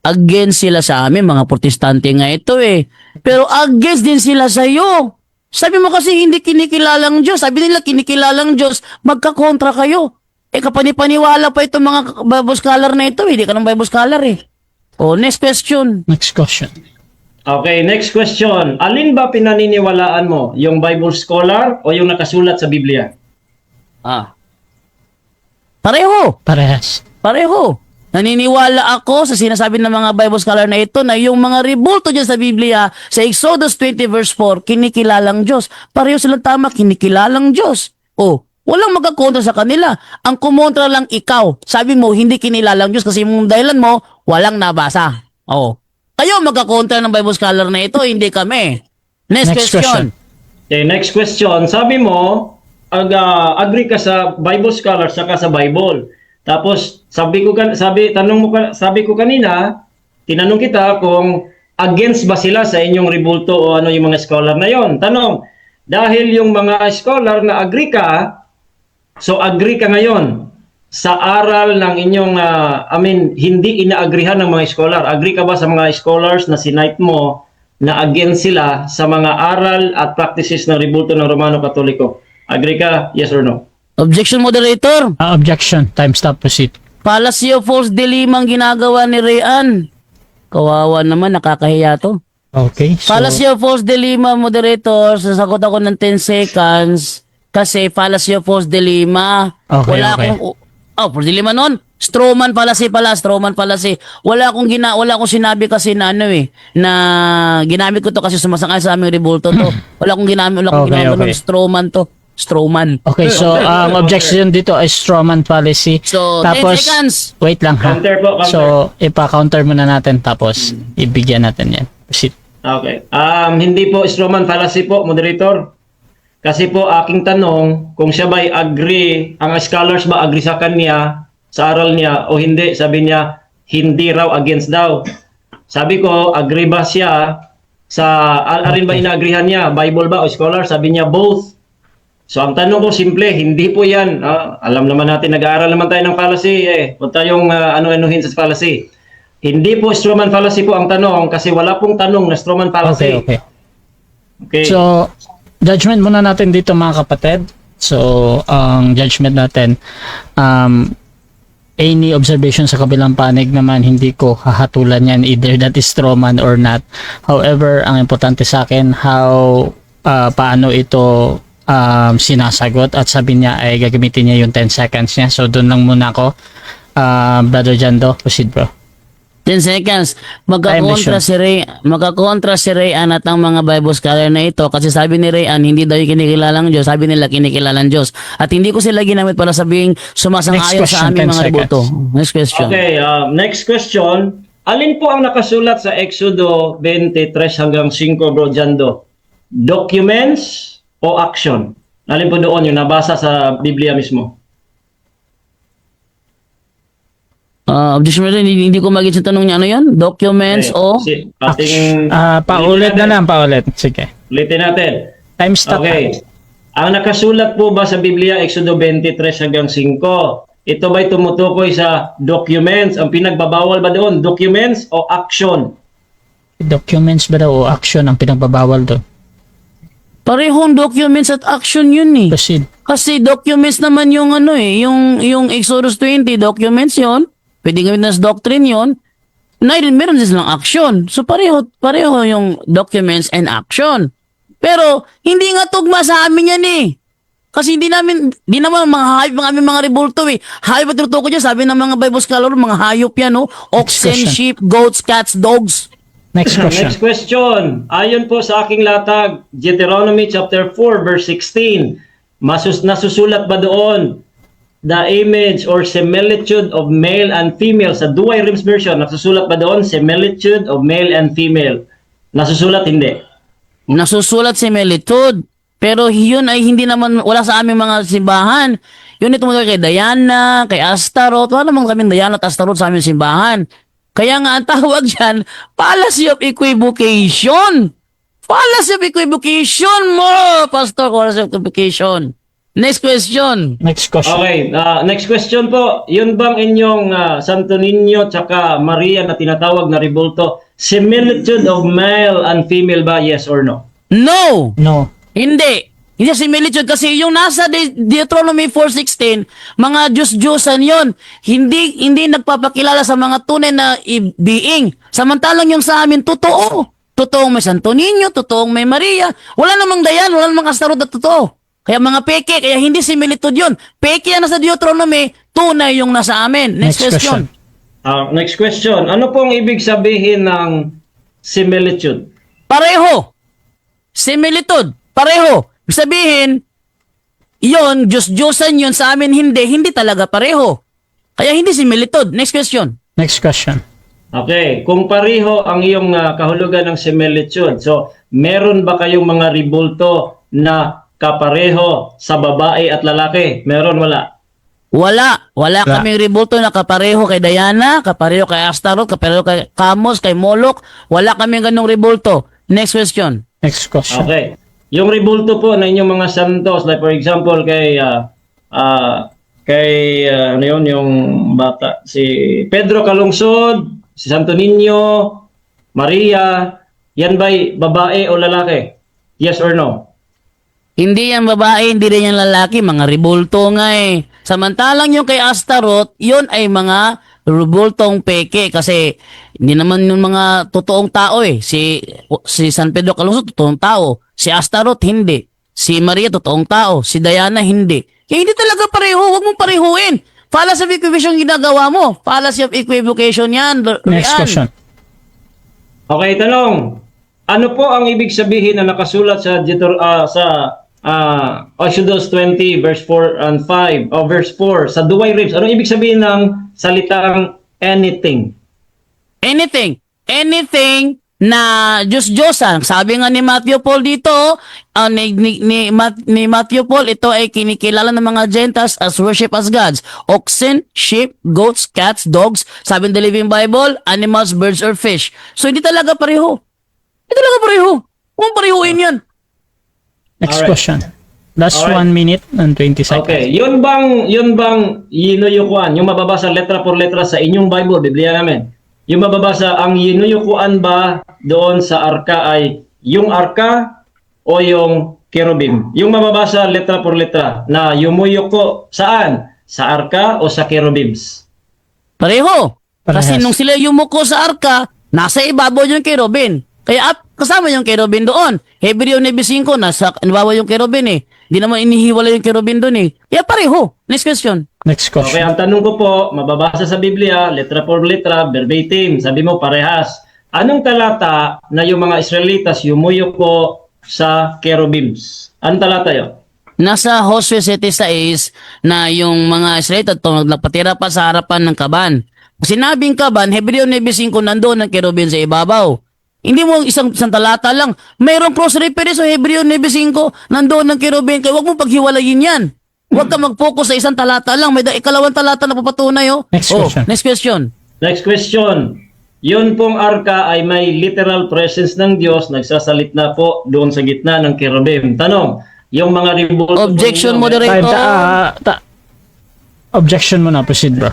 Against sila sa amin, mga protestante nga ito eh. Pero against din sila sa iyo. Sabi mo kasi hindi kinikilalang Diyos. Sabi nila kinikilalang Diyos, magkakontra kayo. Kapanipaniwala pa itong mga Bible scholar na ito. Hindi ka ng Bible scholar eh. Next question. Next question. Okay, next question. Alin ba pinaniniwalaan mo? Yung Bible scholar o yung nakasulat sa Biblia? Pareho. Parehas. Pareho. Naniniwala ako sa sinasabi ng mga Bible scholar na ito na yung mga rebulto dyan sa Biblia, sa Exodus 20 verse 4, kinikilalang Diyos. Pareho silang tama, kinikilalang Diyos. Walang magkakontra sa kanila. Ang kumontra lang ikaw. Sabi mo, hindi kinilalang Diyos kasi yung dahilan mo, walang nabasa. Kayo magkakontra ng Bible scholar na ito, hindi kami. Next question. Okay, next question. Sabi mo, agree ka sa Bible scholar saka sa Bible. Tapos sabi ko kanina, tinanong kita kung against ba sila sa inyong rebulto o ano yung mga scholar na yon. Tanong, dahil yung mga scholar na agree ka, so agree ka ngayon sa aral ng inyong hindi inaagrihan ng mga scholar. Agree ka ba sa mga scholars na sinite mo na against sila sa mga aral at practices ng rebulto ng Romano Katoliko? Agree ka? Yes or no? Objection, moderator. Objection. Time stop. Proceed. Fallacy of false dilemma ang ginagawa ni Rayan. Kawawa naman, nakakahiya to. Okay. So, Fallacy of false dilemma, moderator. Sasagot ako ng 10 seconds kasi fallacy of false dilemma. Okay, Wala okay. akong... false dilemma nun. Strawman fallacy pala, strawman fallacy. Wala akong sinabi kasi na na ginamit ko to kasi sumasangay sa aming rebulto to. Wala akong ginamit ng strawman to. Strawman. okay, so ang objection dito ay strawman fallacy. So, Tapos, 10 seconds. wait lang ha. Counter po, counter. So, ipa-counter muna natin tapos ibigyan natin yan. Proceed. Okay. Hindi po strawman fallacy po, moderator. Kasi po aking tanong, kung siya ba'y agree, ang scholars ba agree sa kanya, sa aral niya, o hindi? Sabi niya, hindi raw, against daw. Sabi ko, agree ba siya sa, alin ba inaagrihan niya? Bible ba o scholar? Sabi niya, both. So ang tanong ko, simple, hindi po yan. Alam naman natin, nag-aaral naman tayo ng fallacy. Huwag tayong ano-anuhin sa fallacy. Hindi po strawman fallacy po ang tanong kasi wala pong tanong na strawman fallacy. Okay. Okay. So, judgment muna natin dito mga kapatid. So, ang judgment natin, any observation sa kabilang panig naman, hindi ko hahatulan yan either that is strawman or not. However, ang importante sa akin, paano ito sinasagot at sabi niya ay gagamitin niya yung 10 seconds niya. So, doon lang muna ako. Brother Jando, proceed bro. 10 seconds. Magkakontra si Rayan at ang mga Bible scholar na ito kasi sabi ni Rayan hindi daw yung kinikilalang Diyos, sabi nila kinikilalang Diyos. At hindi ko sila ginamit para sabing sumasang-ayon sa aming mga rebulto. Next question. Okay, next question. Alin po ang nakasulat sa Exodo 23 hanggang 5, Bro Jando? Documents o action? Alin po doon yung nabasa sa Biblia mismo? Objection, hindi ko magiging sa tanong niya. Ano yan? Documents o? Paulit na lang, paulit. Sige. Ulitin natin. Time stop. Okay. Ang nakasulat po ba sa Biblia, Exodo 23 hanggang 5, ito ba'y tumutukoy sa documents? Ang pinagbabawal ba doon, documents o action? Documents ba daw o action ang pinagbabawal doon? Parehong documents at action yun eh. Proceed. Kasi documents naman yung ano eh, yung Exodus 20 documents yon, pwede gamitin as doctrine yon, na meron din silang action. So pareho yung documents and action. Pero hindi nga tugma sa amin yan eh. Kasi di naman mga hayop ang aming mga rebulto eh. Hayop at tinutukoy dyan, sabi ng mga Bible scholar, mga hayop yan oh. Oxen, question. sheep, goats, cats, dogs. Next question. Next question. Ayon po sa aking latag, Deuteronomy chapter 4 verse 16. Nasusulat ba doon the image or similitude of male and female? Sa Douay Rheims version, nasusulat ba doon similitude of male and female? Nasusulat hindi. Nasusulat similitude. Pero yun ay hindi naman, wala sa aming mga simbahan. Yun ito mga kay Diana, kay Astaroth. Wala namang kaming Diana at Astaroth sa aming simbahan. Kaya nga ang tawag dyan, fallacy of equivocation. Fallacy of equivocation mo, Pastor, fallacy of equivocation. Next question. Next question. Okay, next question po. Yun bang inyong Santo Niño tsaka Maria na tinatawag na rebulto, similitude of male and female ba? Yes or no? No! No. Hindi. Hindi similitude kasi yung nasa Deuteronomy 4:16, mga Diyos-Diyosan yon. Hindi nagpapakilala sa mga tunay na being. Samantalang yung sa amin, totoo. Totoong may Santo Niño, totoong may Maria. Wala namang Dayan, wala namang Astaroth na totoo. Kaya mga peke, kaya hindi similitude yun. Peke yan nasa Deuteronomy, tunay yung nasa amin. Next question. Next question. Ano pong ibig sabihin ng similitude? Pareho. Similitude. Pareho. Ibig sabihin, yon Diyos-Diyosan yun, sa amin hindi talaga pareho. Kaya hindi similitude. Next question. Next question. Okay, kung pareho ang iyong kahulugan ng similitude, so meron ba kayong mga rebulto na kapareho sa babae at lalaki? Meron, wala? Wala kaming rebulto na kapareho kay Diana, kapareho kay Astaroth, kapareho kay Kamos, kay Moloch. Wala kaming ganung rebulto. Next question. Next question. Okay. Yung rebulto po na inyong mga santos, like for example kay ano yun, yung bata, si Pedro Calungsod, si Santo Niño, Maria, yan ba'y babae o lalaki? Yes or no? Hindi yan babae, hindi rin yan lalaki. Mga rebulto nga eh. Samantalang yung kay Astaroth, yun ay mga rebultong peke. Kasi hindi naman yung mga totoong tao eh. Si San Pedro Calungsod, totoong tao. Si Astaroth, hindi. Si Maria, totoong tao. Si Diana, hindi. Kaya hindi talaga pareho. Huwag mong parehuin. Fallacy of equivocation ginagawa mo. Fallacy of equivocation yan. Next question. Okay, tanong. Ano po ang ibig sabihin na nakasulat sa Exodus 20 verse 4 and 5 o verse 4 sa Douay Rheims? Ano ibig sabihin ng salitang anything? Anything na Diyos-Diyosan. Sabi nga ni Matthew Paul dito, ni Matthew Paul, ito ay kinikilala ng mga Gentiles as worship as gods. Oxen, sheep, goats, cats, dogs. Sabi ng The Living Bible, animals, birds, or fish. So hindi talaga pareho. Kung parehuin yan. Next Alright. question. Last Alright. 1 minute and 20 seconds. Okay, yun bang yinuyukuan, yung mababasa letra por letra sa inyong Bible, Biblia namin? Yung mababasa, ang yinuyukuan ba doon sa arka ay yung arka o yung cherubim? Yung mababasa letra por letra na yumuyuko saan? Sa arka o sa cherubims? Pareho. Parehas. Kasi nung sila yumuko sa arka, nasa ibabaw yung cherubim. Kaya kasama yung cherubim doon. Hebreo 9:5, nasa ibabaw yung cherubim eh. Hindi naman inihiwala yung cherubim doon eh. Kaya pareho. Next question. Next Okay, question. ang tanong ko po, mababasa sa Biblia, letra por letra, verbatim, sabi mo parehas. Anong talata na yung mga Israelitas yumuyuko sa cherubims? Anong talata yun? Nasa Josue 7:6 na yung mga Israelita nagpatira pa sa harapan ng kaban. Sinabing kaban, Hebreo 9:5, nandoon ang cherubim sa ibabaw. Hindi mo isang talata lang. Mayroong cross-reference sa Hebreo 9:5, nandoon ang cherubim. Kaya huwag mo paghiwalayin yan. Huwag ka mag-focus sa isang talata lang. May ikalawang talata na papatunay. Oh. Next question. Next question. Next question. Yun pong arka ay may literal presence ng Diyos, nagsasalit na po doon sa gitna ng cherubim. Tanong, yung mga rebulto... Objection, po ninyo, moderator. Objection mo na. Proceed, bro.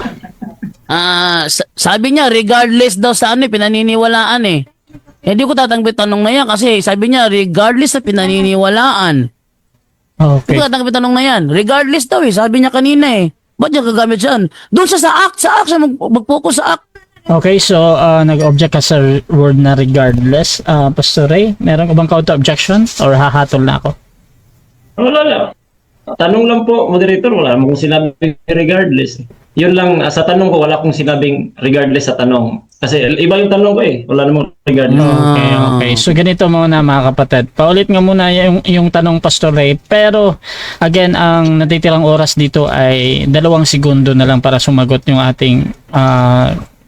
Sabi niya, regardless daw sa ano, pinaniniwalaan eh. Hindi ko tatanggapin tanong na yan kasi sabi niya, regardless sa pinaniniwalaan. Hindi Okay. ko tatanggapin tanong na yan. Regardless daw sabi niya kanina Ba't niya gagamit yan? Doon siya sa act siya mag-focus sa act. Okay, so nag-object ka sa word na regardless. Pastor Ray, meron ka bang counter-objection or hahatol na ako? Wala lang. Tanong lang po, moderator, wala mo kung sinabing regardless. Yun lang, sa tanong ko, wala kong sinabing regardless sa tanong. Kasi iba yung tanong ko wala namang regardless. Okay, okay. So ganito muna mga kapatid. Paulit nga muna yung tanong Pastor Ray. Pero again, ang natitirang oras dito ay 2 segundo na lang para sumagot yung ating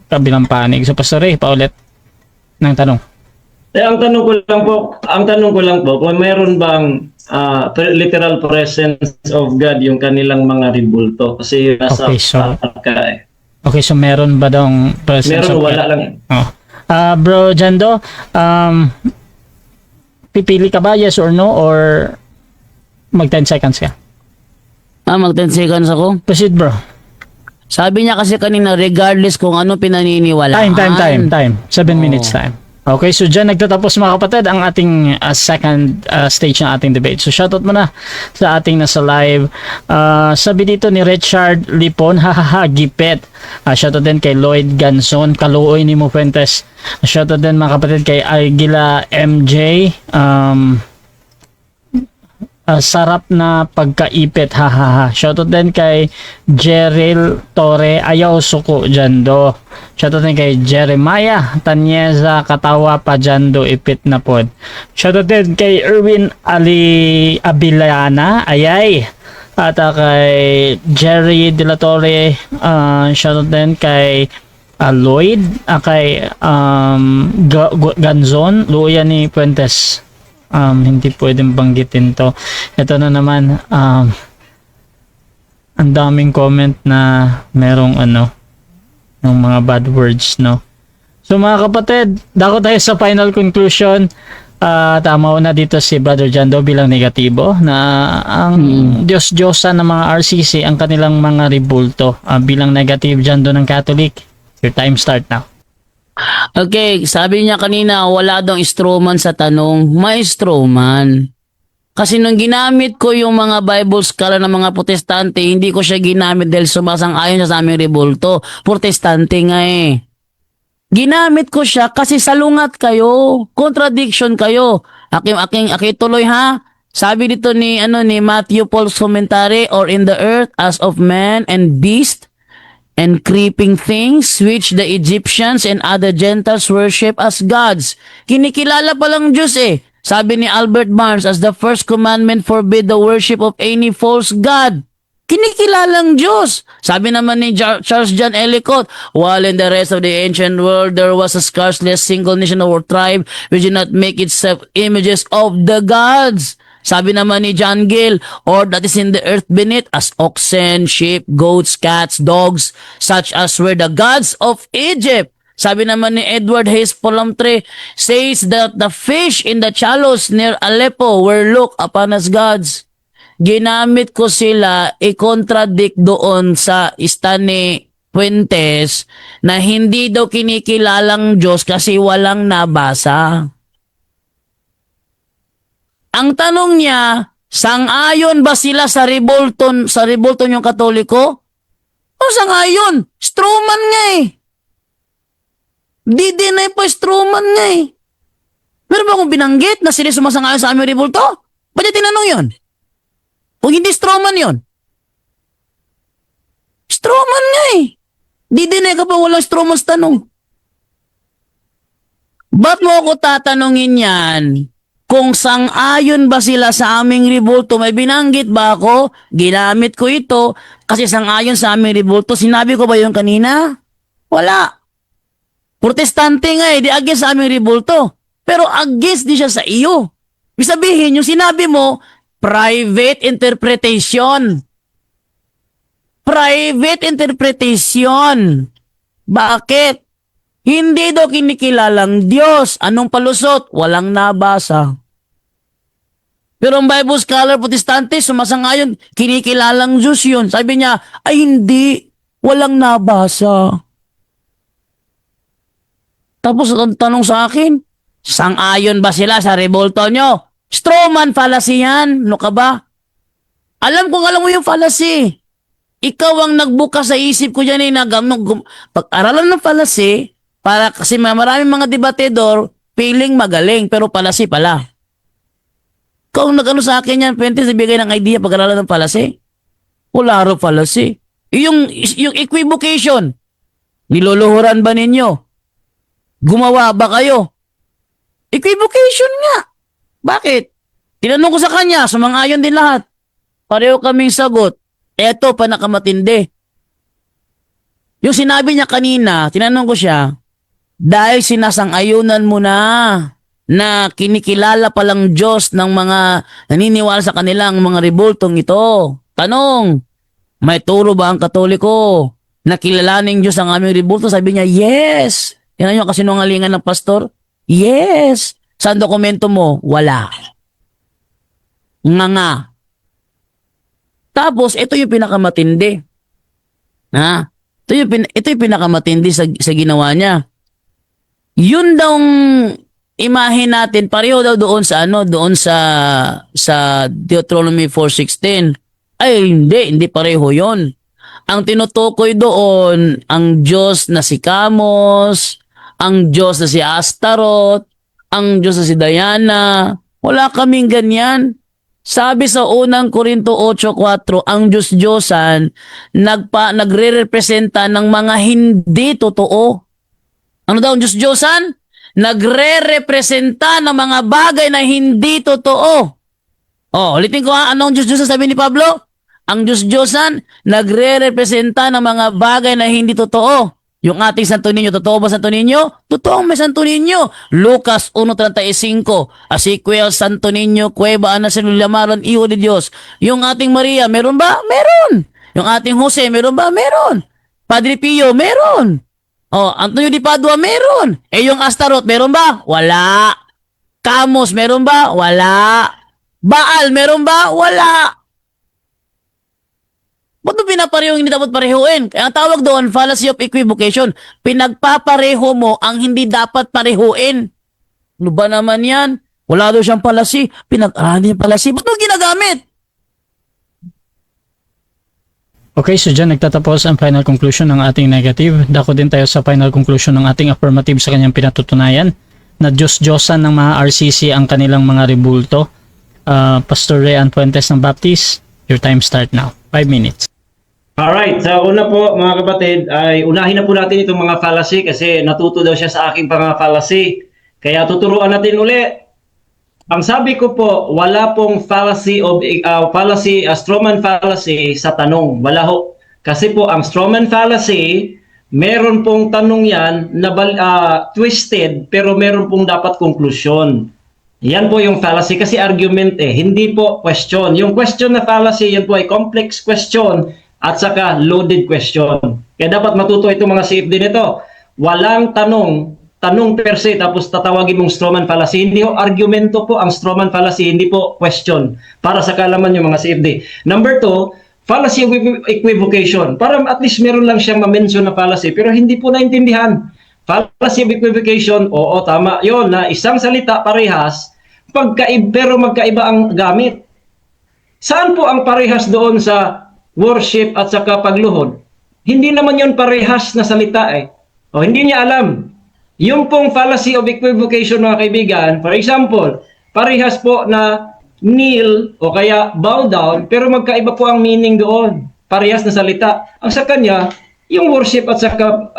kabilang panig. So Pastor Ray, paulit ng tanong. Ang tanong ko lang po, kung mayroon bang literal presence of God yung kanilang mga ribulto? Kasi nasa Okay, so- ka Okay, so meron ba daw presence Meron, of wala God? lang. Oh. Bro Jando, pipili ka ba yes or no or mag 10 seconds ka? Mag 10 seconds ako. Proceed bro. Sabi niya kasi kanina, regardless kung ano pinaniniwalaan. Time. 7 minutes time. Okay, so dyan nagtatapos mga kapatid ang ating second stage ng ating debate. So shoutout muna sa ating nasa live. Sabi dito ni Richard Lipon, hahaha, gipet. Shoutout din kay Lloyd Ganson, kaluoy ni Mo Fuentes. Shoutout din mga kapatid kay Aguila MJ. Sarap na pagkaipit, hahaha. Shoutout din kay Jeril Torre, ayaw suko Jando. Shoutout din kay Jeremiah Tanyeza, katawa pa Jando, ipit na pod. Shoutout din kay Erwin Ali Abiliana, ayay. At kay Jerry De La Torre, shoutout din kay Lloyd, kay Ganzon, luya ni Puentes. Hindi pwedeng banggitin to. Ito na naman, ang daming comment na merong ng mga bad words, no? So mga kapatid, dako tayo sa final conclusion. Tama na dito si Brother Jando bilang negatibo na ang Diyos-Diyosan ng mga RCC ang kanilang mga ribulto. Bilang negative Jando ng Catholic. Your time start now. Okay, sabi niya kanina, wala daw strawman sa tanong. May strawman. Kasi nung ginamit ko yung mga Bible scholar ng mga protestante, hindi ko siya ginamit dahil sumasang-ayon siya sa aming rebulto. Protestante nga Ginamit ko siya kasi salungat kayo. Contradiction kayo. Aking tuloy ha. Sabi dito ni Matthew Paul's commentary, or in the earth as of man and beast, and creeping things which the Egyptians and other Gentiles worship as gods. Kinikilala pa lang Diyos Sabi ni Albert Barnes, as the first commandment forbid the worship of any false god. Kinikilalang Diyos. Sabi naman ni Charles John Ellicott, while in the rest of the ancient world there was a scarcely a single nation or tribe which did not make itself images of the gods. Sabi naman ni John Gill, or that is in the earth beneath, as oxen, sheep, goats, cats, dogs, such as were the gods of Egypt. Sabi naman ni Edward Hayes Polamtre, says that the fish in the shallows near Aleppo were looked upon as gods. Ginamit ko sila i-contradict doon sa Stanley Fuentes na hindi daw kinikilalang Diyos kasi walang nabasa. Ang tanong niya, sang-ayon ba sila sa rebulton yung Katoliko? O sang-ayon? Strawman nga Di-deny pa strawman nga Meron ba akong binanggit na sila sumasang-ayon sa aming rebulto? Ba't niya tinanong yun? Kung hindi strawman yun. Strawman nga Di-deny ka pa walang strawman sa tanong. Ba't mo ako tatanungin yan? Kung sang-ayon ba sila sa aming rebulto, may binanggit ba ako? Ginamit ko ito kasi sang-ayon sa aming rebulto. Sinabi ko ba yun kanina? Wala. Protestante nga di against sa aming rebulto. Pero against di siya sa iyo. Ibig sabihin, yung sinabi mo, private interpretation. Private interpretation. Bakit? Hindi daw kinikilalang Diyos. Anong palusot? Walang nabasa. Pero ang Bible scholar protestante, sumasang-ayon, kinikilalang Diyos yun. Sabi niya, ay hindi, walang nabasa. Tapos ang tanong sa akin, Sang-ayon ba sila sa revolto nyo? Strawman fallacy yan. Ano ka ba? Alam mo yung fallacy. Ikaw ang nagbukas sa isip ko dyan pag-aralan ng fallacy, para kasi maraming mga debatedor, feeling magaling, pero fallacy pala. Ikaw ang nag-ano sa akin yan, Pwente, bigay ng idea pag-aralan ng fallacy. Wala rin fallacy. Yung equivocation, niluluhuran ba ninyo? Gumawa ba kayo? Equivocation nga. Bakit? Tinanong ko sa kanya, sumang-ayon din lahat. Pareho kaming sagot. Eto, panakamatindi. Yung sinabi niya kanina, tinanong ko siya, dahil sinasang-ayunan mo na kinikilala palang Diyos ng mga naniniwala sa kanilang mga revoltong ito. Tanong, may turo ba ang Katoliko na kilalaning Diyos ang aming revolto? Sabi niya, yes. Yan yung kasinungalingan ng pastor? Yes. Saan dokumento mo? Wala. Nga. Tapos, ito yung pinakamatindi. Ito yung pinakamatindi sa ginawa niya. Yun daw imahe natin, pareho daw doon sa Deuteronomy 4:16. Ay, hindi pareho yon. Ang tinutukoy doon, ang Diyos na si Kamos, ang Diyos na si Astaroth, ang Diyos na si Diana. Wala kaming ganyan. Sabi sa unang Korinto 8:4, ang Diyos-Diyosan nagre-representa ng mga hindi totoo. Ano daw ang Diyos-Diyosan? Nagre-representa ng mga bagay na hindi totoo. Ulitin ko anong Diyos-Diyosan sabi ni Pablo? Ang Diyos-Diyosan nagre-representa ng mga bagay na hindi totoo. Yung ating Santo Niño, totoo ba Santo Niño? Totoong may Santo Niño. Lucas 1:35, Asiquel Santo Niño, Cueva Ana Sinulamaron, Iho de Dios. Yung ating Maria, meron ba? Meron. Yung ating Jose, meron ba? Meron. Padre Pio, meron. Antonio de Padua, meron. Yung Astaroth, meron ba? Wala. Kamos, meron ba? Wala. Baal, meron ba? Wala. Ba't mo pinapareho hindi dapat parehuin? Kaya ang tawag doon, fallacy of equivocation. Pinagpapareho mo ang hindi dapat parehuin. Ano ba naman yan? Wala daw siyang fallacy. Pinag-aralan yung fallacy. Ba't mo ginagamit? Okay, so dyan nagtatapos ang final conclusion ng ating negative. Dako din tayo sa final conclusion ng ating affirmative sa kanyang pinatutunayan na Diyos-Diyosan ng mga RCC ang kanilang mga rebulto. Pastor Ray Anfuentes ng Baptist, your time start now. 5 minutes. Alright, sa una po mga kapatid, ay unahin na po natin itong mga fallacy kasi natuto daw siya sa aking mga fallacy. Kaya tuturuan natin uli. Ang sabi ko po, wala pong strawman fallacy sa tanong. Wala ho. Kasi po ang strawman fallacy, meron pong tanong yan na twisted pero meron pong dapat konklusyon. Yan po yung fallacy kasi argument hindi po question. Yung question na fallacy, yan po ay complex question at saka loaded question. Kaya dapat matuto itong mga CFD nito. Walang tanong per se tapos tatawagin mong strawman fallacy. Hindi ho argumento po ang strawman fallacy, hindi po question. Para sa kalaman yung mga CFD. Number 2, fallacy of equivocation. Para at least meron lang siyang ma-mention na fallacy pero hindi po naintindihan. Fallacy of equivocation, oo, tama yon na isang salita parehas, pero magkaiba ang gamit. Saan po ang parehas doon sa worship at saka pagluhod? Hindi naman yon parehas na salita hindi niya alam. Yung pong fallacy of equivocation mga kaibigan, for example, parehas po na kneel o kaya bow down, pero magkaiba po ang meaning doon. Parehas na salita. Ang sa kanya, yung worship at saka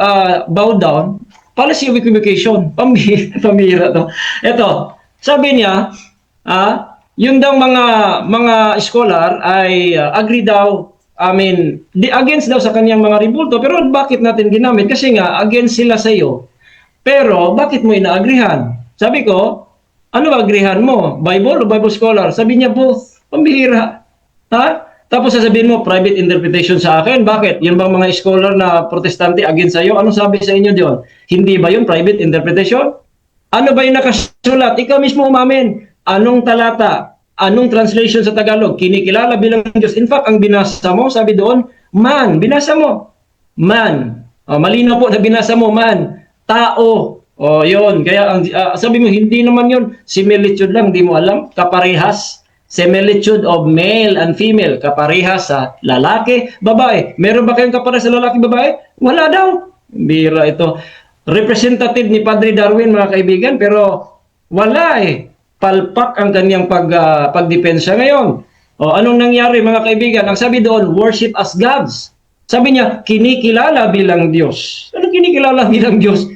bow down, fallacy of equivocation. Pamira to. Ito, sabi niya, yun daw mga scholar ay agree daw, against daw sa kanyang mga rebulto, pero bakit natin ginamit? Kasi nga, against sila sa iyo. Pero, bakit mo inaagrihan? Sabi ko, ano ba agrihan mo? Bible o Bible scholar? Sabi niya, both. Pambihira. Tapos sasabihin mo, private interpretation sa akin. Bakit? Yan bang mga scholar na protestante against sa iyo? Anong sabi sa inyo diyon? Hindi ba yung private interpretation? Ano ba yung nakasulat? Ikaw mismo umamin. Anong talata? Anong translation sa Tagalog? Kinikilala bilang Diyos. In fact, ang binasa mo, sabi doon, man. Binasa mo. Man. Malinaw po na binasa mo, man. Tao. O yun, kaya ang, sabi mo, hindi naman yun, similitude lang, di mo alam, kaparehas, similitude of male and female, kaparehas sa lalaki, babae. Meron ba kayong kaparehas sa lalaki, babae? Wala daw. Bira ito. Representative ni Padre Darwin, mga kaibigan, pero wala eh. Palpak ang kanyang pagdepensa ngayon. O anong nangyari, mga kaibigan? Ang sabi doon, worship as gods. Sabi niya, kinikilala bilang Diyos. Ano kinikilala bilang Diyos?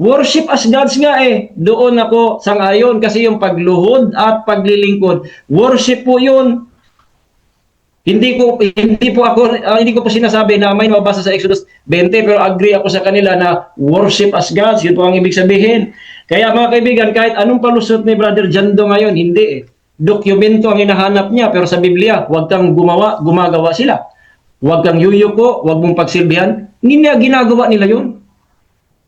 Worship as gods nga eh. Doon ako sangayon kasi yung pagluhod at paglilingkod. Worship po yun. Hindi ko po sinasabi na may mabasa sa Exodus 20 pero agree ako sa kanila na worship as gods. Yun po ang ibig sabihin. Kaya mga kaibigan, kahit anong palusot ni Brother Jando ngayon, hindi eh. Dokumento ang hinahanap niya pero sa Biblia, huwag kang gumagawa sila. Huwag kang yuyuko, huwag mong pagsilbihan. Hindi na ginagawa nila yun.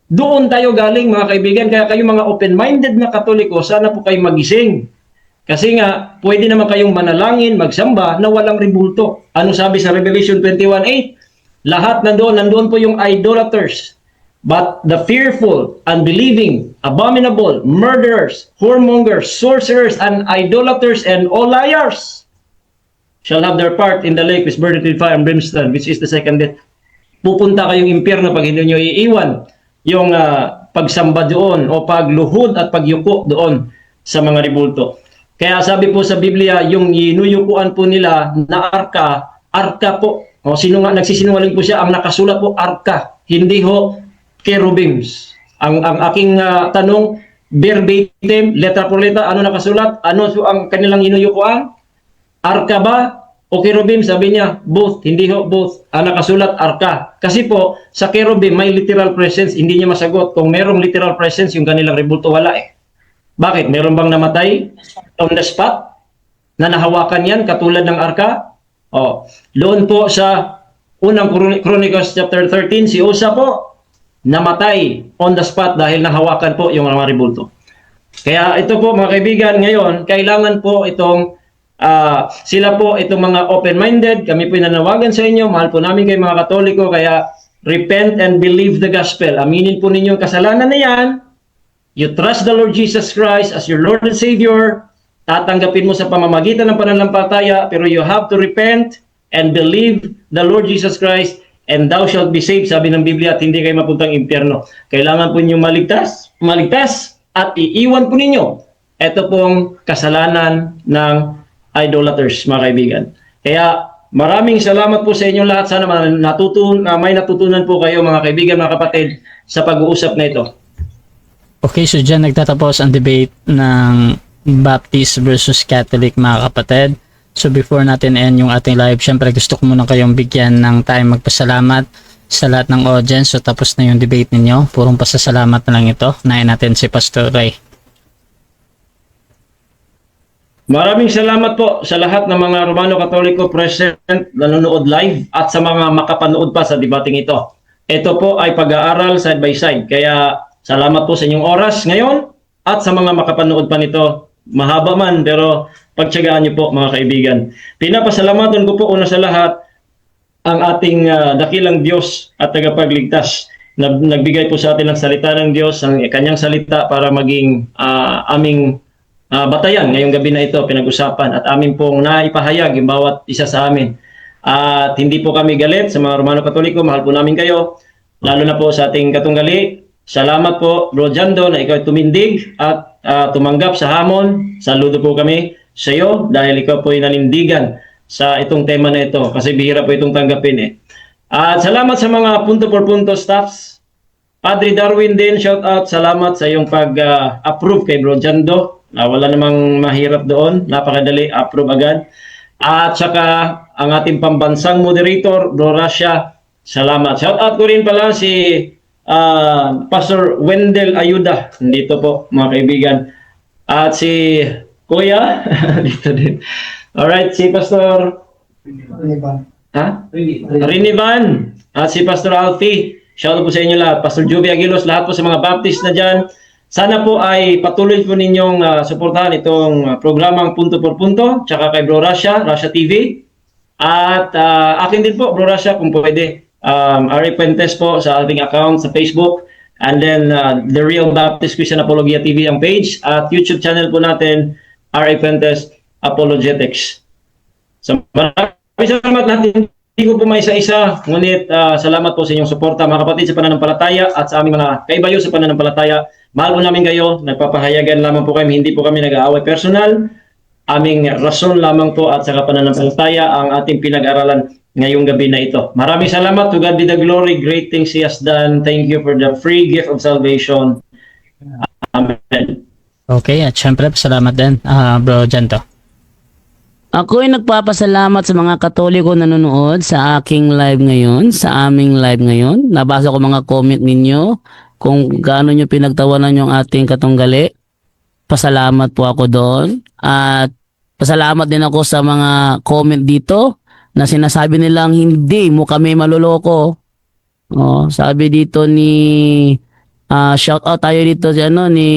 Doon tayo galing mga kaibigan, kaya kayo mga open-minded na Katoliko, sana po kayo magising. Kasi nga, pwede naman kayong manalangin, magsamba na walang rebulto. Ano sabi sa Revelation 21:8? Lahat nandoon po yung idolaters. But the fearful, unbelieving, abominable, murderers, whoremongers, sorcerers, and idolaters, and all liars shall have their part in the lake which burneth with fire and brimstone, which is the second death. Pupunta kayong impyerno pag hindi nyo iiwan yung pagsamba doon o pagluhod at pagyuko doon sa mga rebulto. Kaya sabi po sa Biblia, yung inuyukuan po nila na arka po. O nagsisinungaling po siya, ang nakasulat po arka, hindi ho cherubims. Ang aking tanong, verbatim, letra por letra, ano nakasulat? Ano ang kanilang inuyukuan? Arka ba o cherubim? Sabi niya, both. Hindi ho, both. Ang nakasulat, arka. Kasi po, sa cherubim, may literal presence. Hindi niya masagot. Kung merong literal presence, yung kanilang rebulto, wala eh. Bakit? Meron bang namatay on the spot? Na nahawakan yan, katulad ng arka? O, doon po sa unang Chronicles chapter 13, si Usa po, namatay on the spot dahil nahawakan po yung mga rebulto. Kaya ito po mga kaibigan, ngayon, kailangan po itong sila po itong mga open-minded, kami po nanawagan sa inyo, mahal po namin kayo mga Katoliko, kaya repent and believe the gospel. Aminin po ninyo ang kasalanan na yan, you trust the Lord Jesus Christ as your Lord and Savior, tatanggapin mo sa pamamagitan ng pananampalataya, pero you have to repent and believe the Lord Jesus Christ, and thou shalt be saved, sabi ng Biblia, at hindi kayo mapuntang impyerno. Kailangan po ninyo maligtas, at iiwan po ninyo ito pong kasalanan ng idolaters, mga kaibigan. Kaya maraming salamat po sa inyo lahat. Sana may natutunan po kayo, mga kaibigan, mga kapatid, sa pag-uusap na ito. Okay, so dyan nagtatapos ang debate ng Baptist versus Catholic, mga kapatid. So before natin end yung ating live, syempre gusto ko muna kayong bigyan ng time magpasalamat sa lahat ng audience. So tapos na yung debate ninyo. Purong pasasalamat na lang ito. Nahin natin si Pastor Ray. Maraming salamat po sa lahat ng mga Romano Katoliko present, nanonood live, at sa mga makapanood pa sa debating ito. Ito po ay pag-aaral side by side. Kaya salamat po sa inyong oras ngayon, at sa mga makapanood pa nito. Mahaba man, pero pagtiyagaan niyo po, mga kaibigan. Pinapasalamatan ko po una sa lahat ang ating dakilang Diyos at tagapagligtas na nagbigay po sa atin ng salita ng Diyos, ang kanyang salita para maging aming batayan ngayong gabi na ito, pinag-usapan, at amin pong naipahayag yung bawat isa sa amin. At hindi po kami galit sa mga Romano Katoliko, mahal po namin kayo, lalo na po sa ating katunggali. Salamat po, Bro Jando, na ikaw tumindig at tumanggap sa hamon. Saludo po kami sa iyo dahil ikaw po ay nanindigan sa itong tema na ito, kasi bihira po itong tanggapin eh. At salamat sa mga punto por punto staffs. Padre Darwin din, shout out, salamat sa iyong pag-approve kay Bro Jando. Wala namang mahirap doon, napakadali, approve agad. At saka ang ating pambansang moderator, Bro Rasha, salamat. Shout out ko rin pala si Pastor Wendell Ayuda, dito po, mga kaibigan. At si Kuya, dito din. Alright, si Pastor Rinivan. At si Pastor Alfie. Shout out po sa inyo lahat. Pastor Joby Aguilos, lahat po sa mga Baptist na dyan. Sana po ay patuloy po ninyong suportahan itong programang Punto por Punto, tsaka kay Bro Rasha, Rasha TV. At akin din po, Bro Rasha, kung pwede, Ari Puentes po sa ating account sa Facebook. And then The Real Baptist Christian Apologia TV ang page at YouTube channel po natin, R.A. Fuentes Apologetics. So maraming salamat lahat. Hindi ko po may isa-isa, ngunit salamat po sa inyong suporta mga kapatid sa pananampalataya at sa aming mga kaibayo sa pananampalataya. Mahal po namin kayo, nagpapahayagan lamang po kami, hindi po kami nag-aaway personal. Aming rason lamang po at saka pananampalataya ang ating pinag-aralan ngayong gabi na ito. Maraming salamat. To God be the glory. Great things He has done. Thank you for the free gift of salvation. Amen. Okay, at syempre, salamat din, Bro Janto. Ako ay nagpapasalamat sa mga Katoliko na nanonood sa aking live ngayon, sa aming live ngayon. Nabasa ko mga comment ninyo kung gaano nyo pinagtawanan yung ating katunggali. Pasalamat po ako doon. At pasalamat din ako sa mga comment dito na sinasabi nilang hindi mo kami maluloko. Oh, sabi dito ni shout out tayo dito ni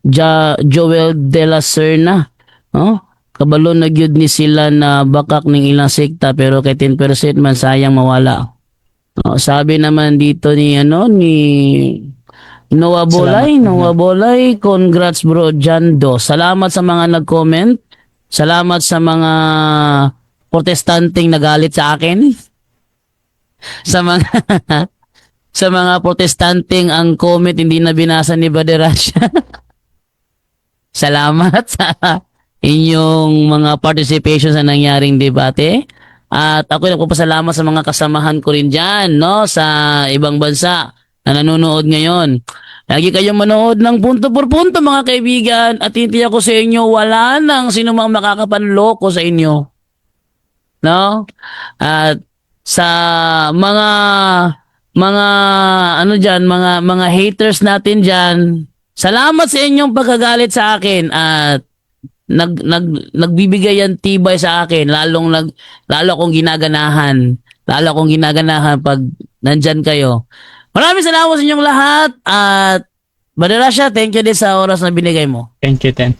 Joel De La Serna. Oh, kabalo na gyud ni sila na bakak ning ilang sekta pero kay 10% man sayang mawala. Oh, sabi naman dito ni Noah Bolay, congrats bro Jando. Salamat sa mga nag-comment. Salamat sa mga protestanteng nagalit sa akin. Sa mga sa mga protestanteng ang comment hindi na binasa ni Brother Rasha. Salamat sa inyong mga participation sa nangyaring debate. At ako nagpapasalamat sa mga kasamahan ko rin dyan, no, sa ibang bansa na nanonood ngayon. Lagi kayong manood ng punto por punto mga kaibigan at hindi ako sa inyo wala nang sinumang makakapanloko sa inyo. No? At sa mga mga haters natin diyan, salamat sa inyong pagkagalit sa akin at nagbibigay yan tibay sa akin lalo akong ginaganahan pag nandyan kayo. Maraming salamat sa inyong lahat at Brother Rasha, thank you din sa oras na binigay mo. Thank you, Ten.